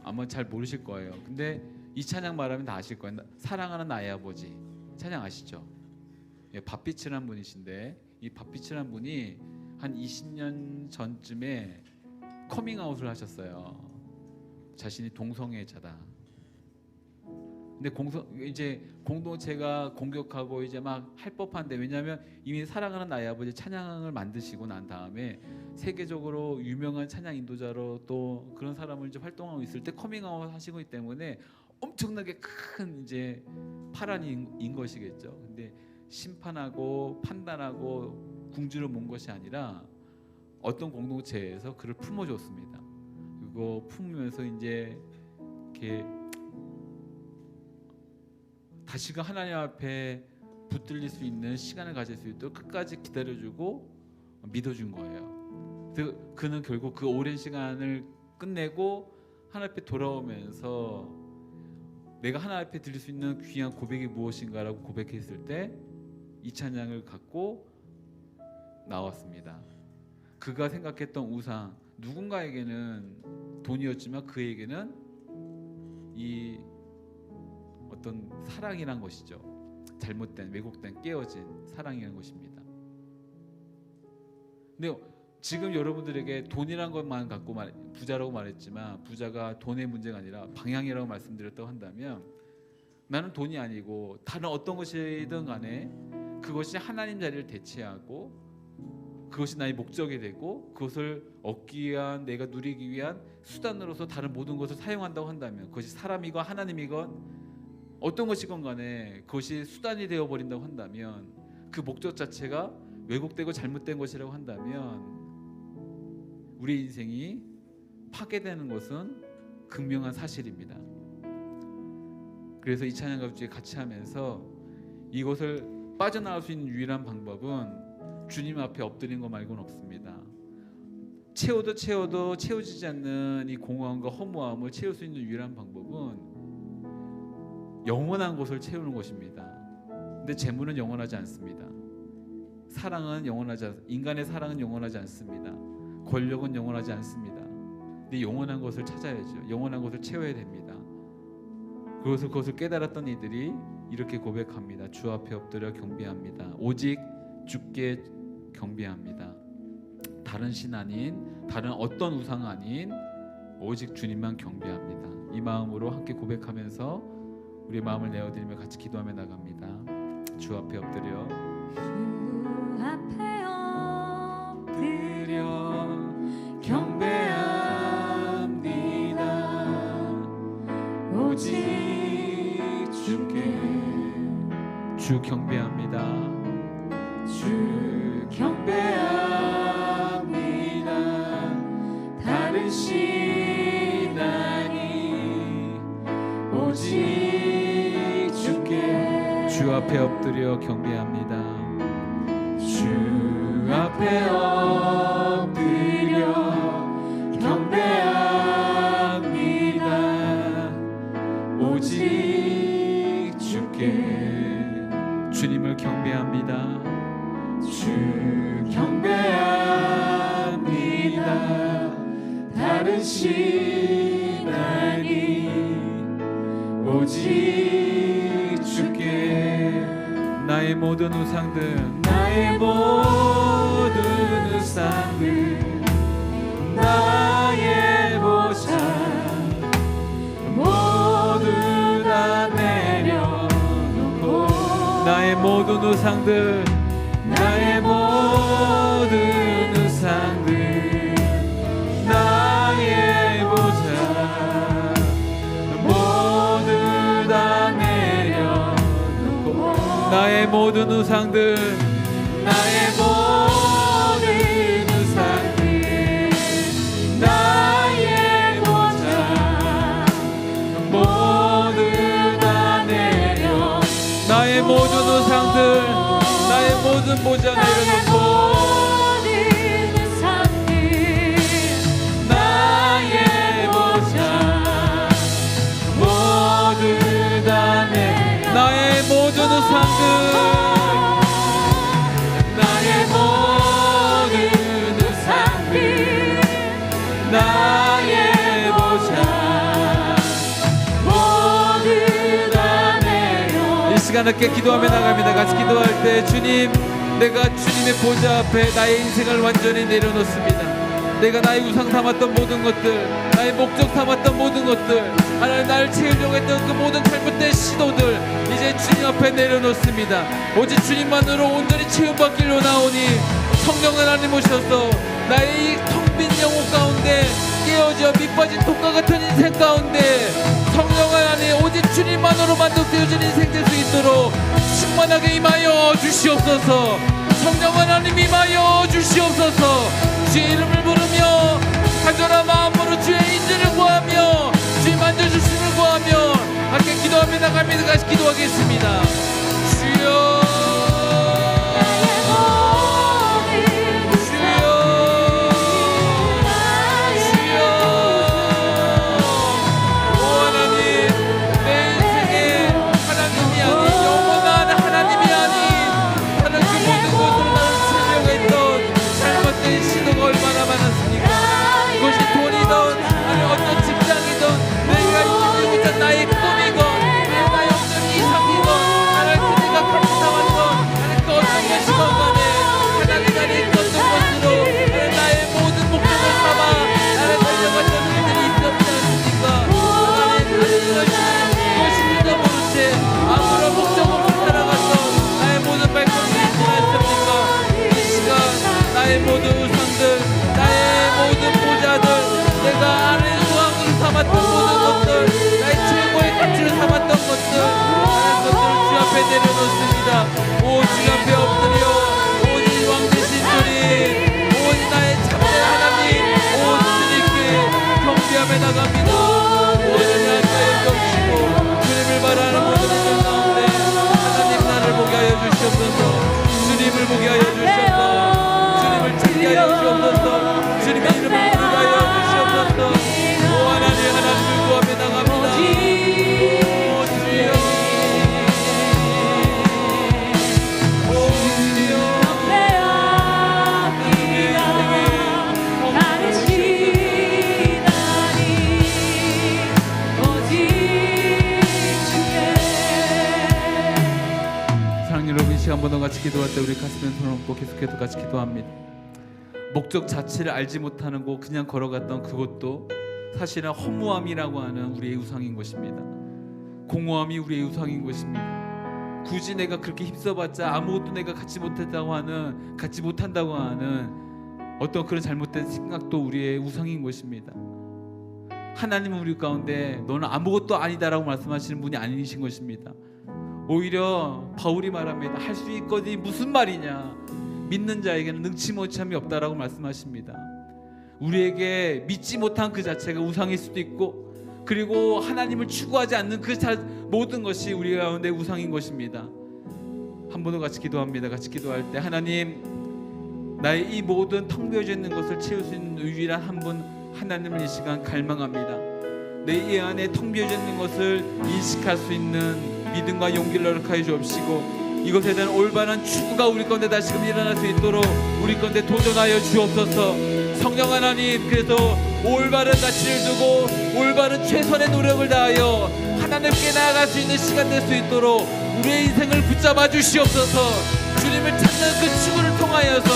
[SPEAKER 3] 아마 잘 모르실 거예요. 근데 이 찬양 말하면 다 아실 거예요. 사랑하는 나의 아버지 찬양 아시죠? 예, 밥빛이라는 분이신데 이 밥빛이라는 분이 한 20년 전쯤에 커밍아웃을 하셨어요. 자신이 동성애자다. 근데 이제 공동체가 공격하고 이제 막 할 법한데, 왜냐하면 이미 사랑하는 나의 아버지 찬양을 만드시고 난 다음에 세계적으로 유명한 찬양 인도자로 또 그런 사람을 이제 활동하고 있을 때 커밍아웃 하시고 있기 때문에 엄청나게 큰 이제 파란인 것이겠죠. 근데 심판하고 판단하고 궁지로 몬 것이 아니라 어떤 공동체에서 그를 품어줬습니다. 그거 품으면서 이제 이렇게 다시금 하나님 앞에 붙들릴 수 있는 시간을 가질 수 있도록 끝까지 기다려주고 믿어준 거예요. 그래서 그는 결국 그 오랜 시간을 끝내고 하나님 앞에 돌아오면서 내가 하나님 앞에 드릴 수 있는 귀한 고백이 무엇인가라고 고백했을 때 이 찬양을 갖고 나왔습니다. 그가 생각했던 우상, 누군가에게는 돈이었지만 그에게는 이 어떤 사랑이란 것이죠. 잘못된, 왜곡된, 깨어진 사랑이라는 것입니다. 근데 지금 여러분들에게 돈이란 것만 갖고 부자라고 말했지만 부자가 돈의 문제가 아니라 방향이라고 말씀드렸다고 한다면, 나는 돈이 아니고 다른 어떤 것이든 간에 그것이 하나님 자리를 대체하고 그것이 나의 목적이 되고 그것을 얻기 위한, 내가 누리기 위한 수단으로서 다른 모든 것을 사용한다고 한다면, 그것이 사람이건 하나님이건 어떤 것이건 간에 그것이 수단이 되어버린다고 한다면, 그 목적 자체가 왜곡되고 잘못된 것이라고 한다면 우리 인생이 파괴되는 것은 극명한 사실입니다. 그래서 이 찬양 가족이 같이 하면서 이것을 빠져나갈 수 있는 유일한 방법은 주님 앞에 엎드린 것 말고는 없습니다. 채워도 채워지지 않는 이 공허함과 허무함을 채울 수 있는 유일한 방법은 영원한 것을 채우는 것입니다. 근데 재물은 영원하지 않습니다. 사랑은 인간의 사랑은 영원하지 않습니다. 권력은 영원하지 않습니다. 근데 영원한 것을 찾아야죠. 영원한 것을 채워야 됩니다. 그것을 깨달았던 이들이 이렇게 고백합니다. 주 앞에 엎드려 경배합니다. 오직 주께 경배합니다. 다른 신 아닌, 다른 어떤 우상 아닌 오직 주님만 경배합니다. 이 마음으로 함께 고백하면서 우리 마음을 내어드리며 같이 기도하며 나갑니다. 주 앞에 엎드려
[SPEAKER 1] 주 앞에 엎드려
[SPEAKER 3] 경배합니다. 오직 주께 주 경배합니다. 주 경배합니다. 다른 신 아니 오직 주께 주 앞에 엎드려 경배합니다. 주 앞에 엎드려 경배합니다. 오직 주께 주님을 경배합니다. 주 경배합니다. 다른 신 아니 오직 주께 나의 모든 우상들 나의 모든 우상들 나의 보상 모두 다 내려놓고 나의 모든 우상들 나의 모든 우상들 나의 보상 모두 다 내려놓고 나의 모든 우상들 나의 모든 우상들 나의 보상 모두 다 내려 나의 모든 우상들 나의 모든 보좌 내려놓고 나의 보좌 모두 다 내려 나의 모든 우상들 나의 모든 우상들 시간 함께 기도하며 나갑니다. 같이 기도할 때 주님, 내가 주님의 보좌 앞에 나의 인생을 완전히 내려놓습니다. 내가 나의 우상 삼았던 모든 것들, 나의 목적 삼았던 모든 것들, 하나님 나를 채우려고 했던 그 모든 잘못된 시도들 이제 주님 앞에 내려놓습니다. 오직 주님만으로 온전히 채움받기로 나오니 성령 하나님 오셔서 나의 이 텅 빈 영혼 가운데 깨어져 밑빠진 독과 같은 인생 가운데 성령 하나님 오직 주님만으로 만족되어진 인생 될 수 있도록 충만하게 임하여 주시옵소서. 성령 하나님 임하여 주시옵소서. 주의 이름을 부르며 간절한 마음으로 주의 인지를 구하며 주의 만져주심을 구하며 함께 기도하며 나갑니다. 같이 기도하겠습니다. 주여 나의 꿈이건 나의 어떤 이상이건 하나님 그대가 같이 나왔던 하나님 그 어떤 것이건 간에 하나님 나를 이끌었던 것으로 하나님 나의 모든 목적을 삼아 나를 달려갔던 일들이 있었지 않습니까? 하나님 그것인지도 모른 채 아무런 목적 없이 살아갔던 나의 모든 발걸음이 있지 않습니까? 이 시간 나의 모든 우상들 나의 모든 보좌들 내가 아는 우상으로 삼았던 모든 것들 가치를 삼았던 것들 하나님 것들을 주 앞에 내려놓습니다. 오 주 앞에 엎드려 오직 왕 되신 주님 오직 나의 참된 하나님 오 주님께 경배하며 나갑니다. 오늘 하나님 여기시고 주님을 바라는 모든 이들 가운데 하나님 나를 보게 하여 주시옵소서. 주님을 보게 하여 주시옵소서. 주님을 찾게 하여 주시옵소서. 주님의 이름을 부르게 하여 주시옵소서. 오 하나님 하나님을 구하며 나갑니다. 한 번 더 같이 기도할 때 우리 가슴에 손을 얹고 계속해서 같이 기도합니다. 목적 자체를 알지 못하는 곳 그냥 걸어갔던 그것도 사실은 허무함이라고 하는 우리의 우상인 것입니다. 공허함이 우리의 우상인 것입니다. 굳이 내가 그렇게 힘써봤자 아무것도 내가 갖지 못한다고 하는 어떤 그런 잘못된 생각도 우리의 우상인 것입니다. 하나님은 우리 가운데 너는 아무것도 아니다라고 말씀하시는 분이 아니신 것입니다. 오히려 바울이 말합니다. 할 수 있거니 무슨 말이냐. 믿는 자에게는 능치 못함이 없다라고 말씀하십니다. 우리에게 믿지 못한 그 자체가 우상일 수도 있고 그리고 하나님을 추구하지 않는 그 모든 것이 우리 가운데 우상인 것입니다. 한 번 더 같이 기도합니다. 같이 기도할 때 하나님 나의 이 모든 텅 비어져 있는 것을 채울 수 있는 유일한 한 분 하나님을 이 시간 갈망합니다. 내 이 안에 텅 비어져 있는 것을 인식할 수 있는 믿음과 용기를 허락하여 주옵시고 이것에 대한 올바른 추구가 우리 가운데 다시금 일어날 수 있도록 우리 가운데 도전하여 주옵소서. 성령 하나님 그래서 올바른 가치를 두고 올바른 최선의 노력을 다하여 하나님께 나아갈 수 있는 시간 될 수 있도록 우리의 인생을 붙잡아 주시옵소서. 주님을 찾는 그 추구를 통하여서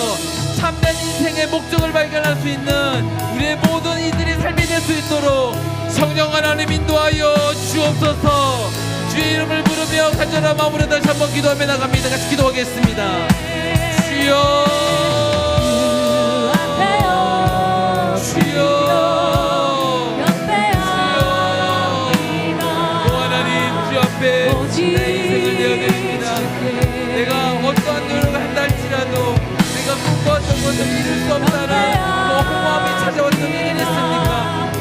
[SPEAKER 3] 참된 인생의 목적을 발견할 수 있는 우리의 모든 이들의 삶이 될 수 있도록 성령 하나님 인도하여 주옵소서. 주의 이름을 부르며 간절한 마음으로 다시 한번 기도하며 나갑니다. 같이 기도하겠습니다. 주여 주여 오 하나님 주 앞에 내 인생을 내어드립니다. 내가 어떠한 노력을 한다 할지라도 내가 꿈꿔왔던 것을 이룰 수 없다는 그 허무함이 찾아왔던 일이 있습니까?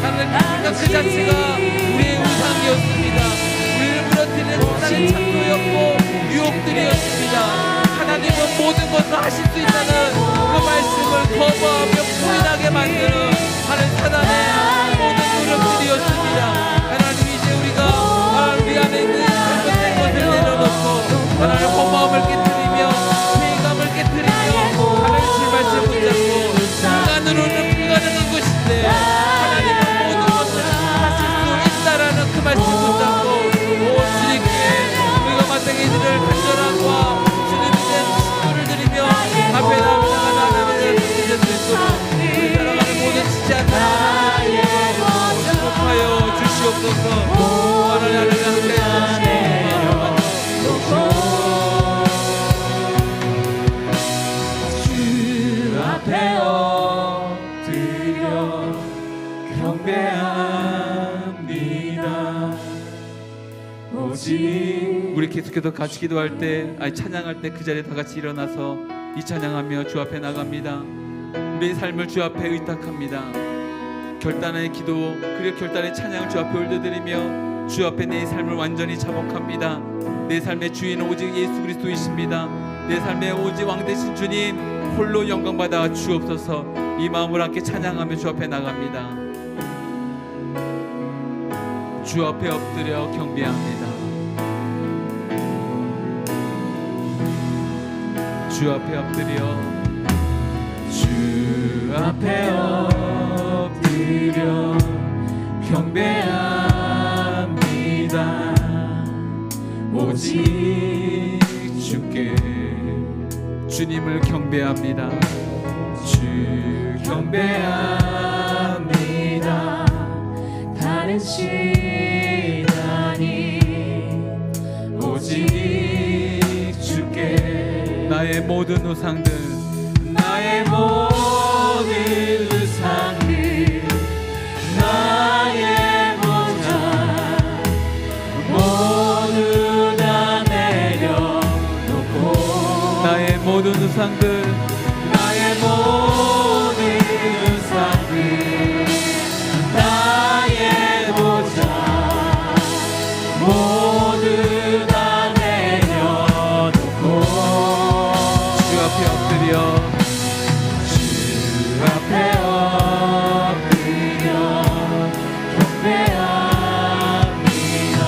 [SPEAKER 3] 하나님 그 자체가 우리의 우상이었습니다. 하나님 창조였고 유혹들이었습니다. 하나님은 모든 것을 하실 수 있다는 그 말씀을 거부하며 부인하게 만드는 하나님 사단의 모든 노력들이었습니다. 하나님 이제 우리가 하나님 우리 안에 있는 잘못된 것을 내려놓고 하나님 허무함을 깨뜨리며 회의감을 깨뜨리며 하나님 제 말씀 붙잡고 인간으로는 불가능한 것인데 하나님은 모든 것을 하실 수 있다라는 그 말씀 붙잡고 주님께 우리가 마땅히 이들을 주옵소서. 하나님
[SPEAKER 4] 주 앞에 엎드려 경배합니다. 오직
[SPEAKER 3] 우리 계속해서 같이 기도할 때, 아니 찬양할 때 그 자리에 다 같이 일어나서 이 찬양하며 주 앞에 나갑니다. 우리의 삶을 주 앞에 의탁합니다. 결단의 기도 그리고 결단의 찬양을 주 앞에 올려드리며 주 앞에 내 삶을 완전히 자복합니다. 내 삶의 주인은 오직 예수 그리스도이십니다. 내 삶의 오직 왕 되신 주님 홀로 영광받아 주옵소서. 이 마음으로 함께 찬양하며 주 앞에 나갑니다. 주 앞에 엎드려 경배합니다. 주 앞에 엎드려
[SPEAKER 4] 주 앞에 엎드려 경배합니다. 오직 주께
[SPEAKER 3] 주님을 경배합니다.
[SPEAKER 4] 주 경배합니다. 다른 신하니 오직 주께
[SPEAKER 3] 나의 모든 우상들
[SPEAKER 4] 나의 모든 우상들 나의 모자 모두 다 내려놓고
[SPEAKER 3] 나의 모든 우상들
[SPEAKER 4] 나의 모든 우상들 나의 모자 모두 다 내려놓고
[SPEAKER 3] 주 앞에 엎드려
[SPEAKER 4] 주 앞에 엎드려 경배합니다.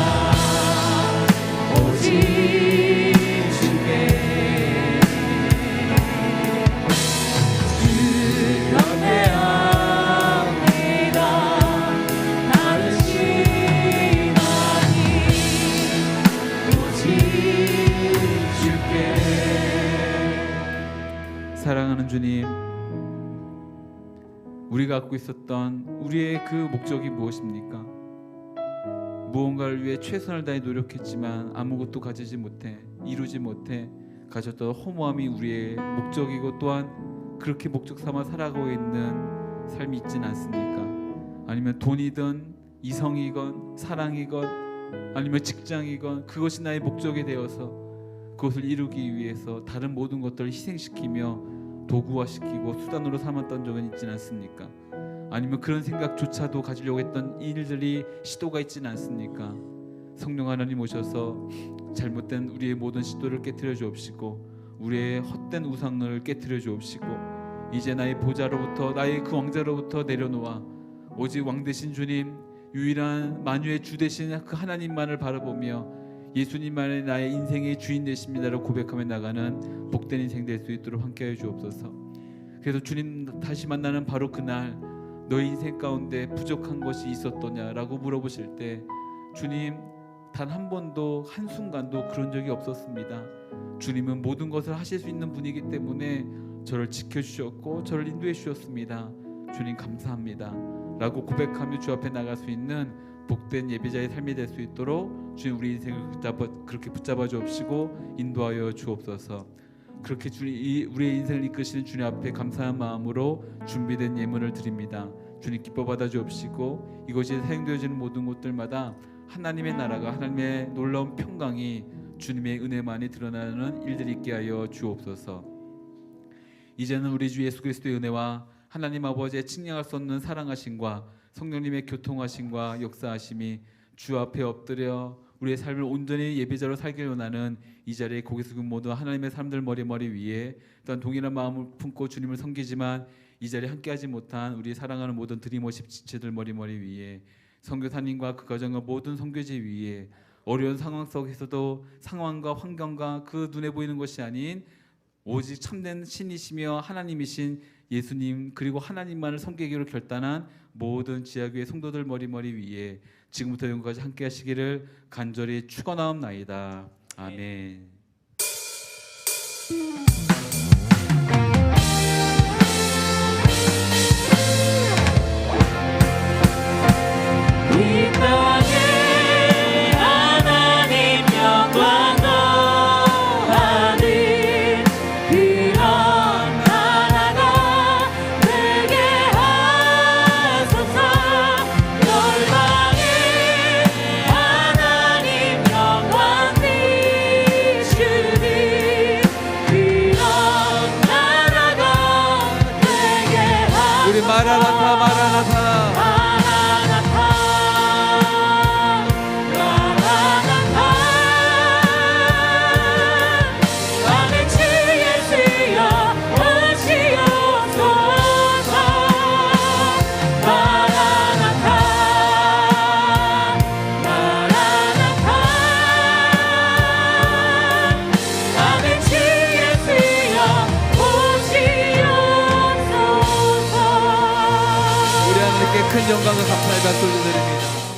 [SPEAKER 4] 오직 주께 주 경배합니다. 다른 신하니 오직 주께.
[SPEAKER 3] 사랑하는 주님, 우리가 갖고 있었던 우리의 그 목적이 무엇입니까? 무언가를 위해 최선을 다해 노력했지만 아무것도 가지지 못해 이루지 못해 가졌던 허무함이 우리의 목적이고 또한 그렇게 목적 삼아 살아가고 있는 삶이 있진 않습니까? 아니면 돈이든 이성이건 사랑이건 아니면 직장이건 그것이 나의 목적이 되어서 그것을 이루기 위해서 다른 모든 것들을 희생시키며 도구화시키고 수단으로 삼았던 적은 있지는 않습니까? 아니면 그런 생각조차도 가지려고 했던 일들이 시도가 있지는 않습니까? 성령 하나님 오셔서 잘못된 우리의 모든 시도를 깨트려 주옵시고 우리의 헛된 우상을 깨트려 주옵시고 이제 나의 보좌로부터 나의 그 왕자로부터 내려놓아 오직 왕 되신 주님 유일한 만유의 주 되신 그 하나님만을 바라보며 예수님만이 나의 인생의 주인 되십니다라고 고백하며 나가는 복된 인생 될 수 있도록 함께하여 주옵소서. 그래서 주님 다시 만나는 바로 그날 너의 인생 가운데 부족한 것이 있었더냐라고 물어보실 때 주님 단 한 번도 한순간도 그런 적이 없었습니다. 주님은 모든 것을 하실 수 있는 분이기 때문에 저를 지켜주셨고 저를 인도해 주셨습니다. 주님 감사합니다 라고 고백하며 주 앞에 나갈 수 있는 복된 예배자의 삶이 될 수 있도록 주님 우리 인생을 그렇게 붙잡아 주옵시고 인도하여 주옵소서. 그렇게 우리의 인생을 이끄시는 주님 앞에 감사한 마음으로 준비된 예물을 드립니다. 주님 기뻐 받아 주옵시고 이것이 사용되어지는 모든 곳들마다 하나님의 나라가 하나님의 놀라운 평강이 주님의 은혜만이 드러나는 일들이 있게 하여 주옵소서. 이제는 우리 주 예수 그리스도의 은혜와 하나님 아버지의 측량할 수 없는 사랑하심과 성령님의 교통하심과 역사하심이 주 앞에 엎드려 우리의 삶을 온전히 예배자로 살기를 원하는 이 자리에 고개 숙인 모든 하나님의 사람들 머리 위에 또한 동일한 마음을 품고 주님을 섬기지만 이 자리에 함께하지 못한 우리 사랑하는 모든 드림워십 지체들 머리 위에 선교사님과 그 가정과 모든 선교제 위에 어려운 상황 속에서도 상황과 환경과 그 눈에 보이는 것이 아닌 오직 참된 신이시며 하나님이신 예수님 그리고 하나님만을 섬기기로 결단한 모든 지하교회 성도들 머리 위에 지금부터 영까지 함께 하시기를 간절히 축원하옵나이다. 아멘.
[SPEAKER 4] 이 땅에
[SPEAKER 2] 영광과 감사의 박수 올려드립니다.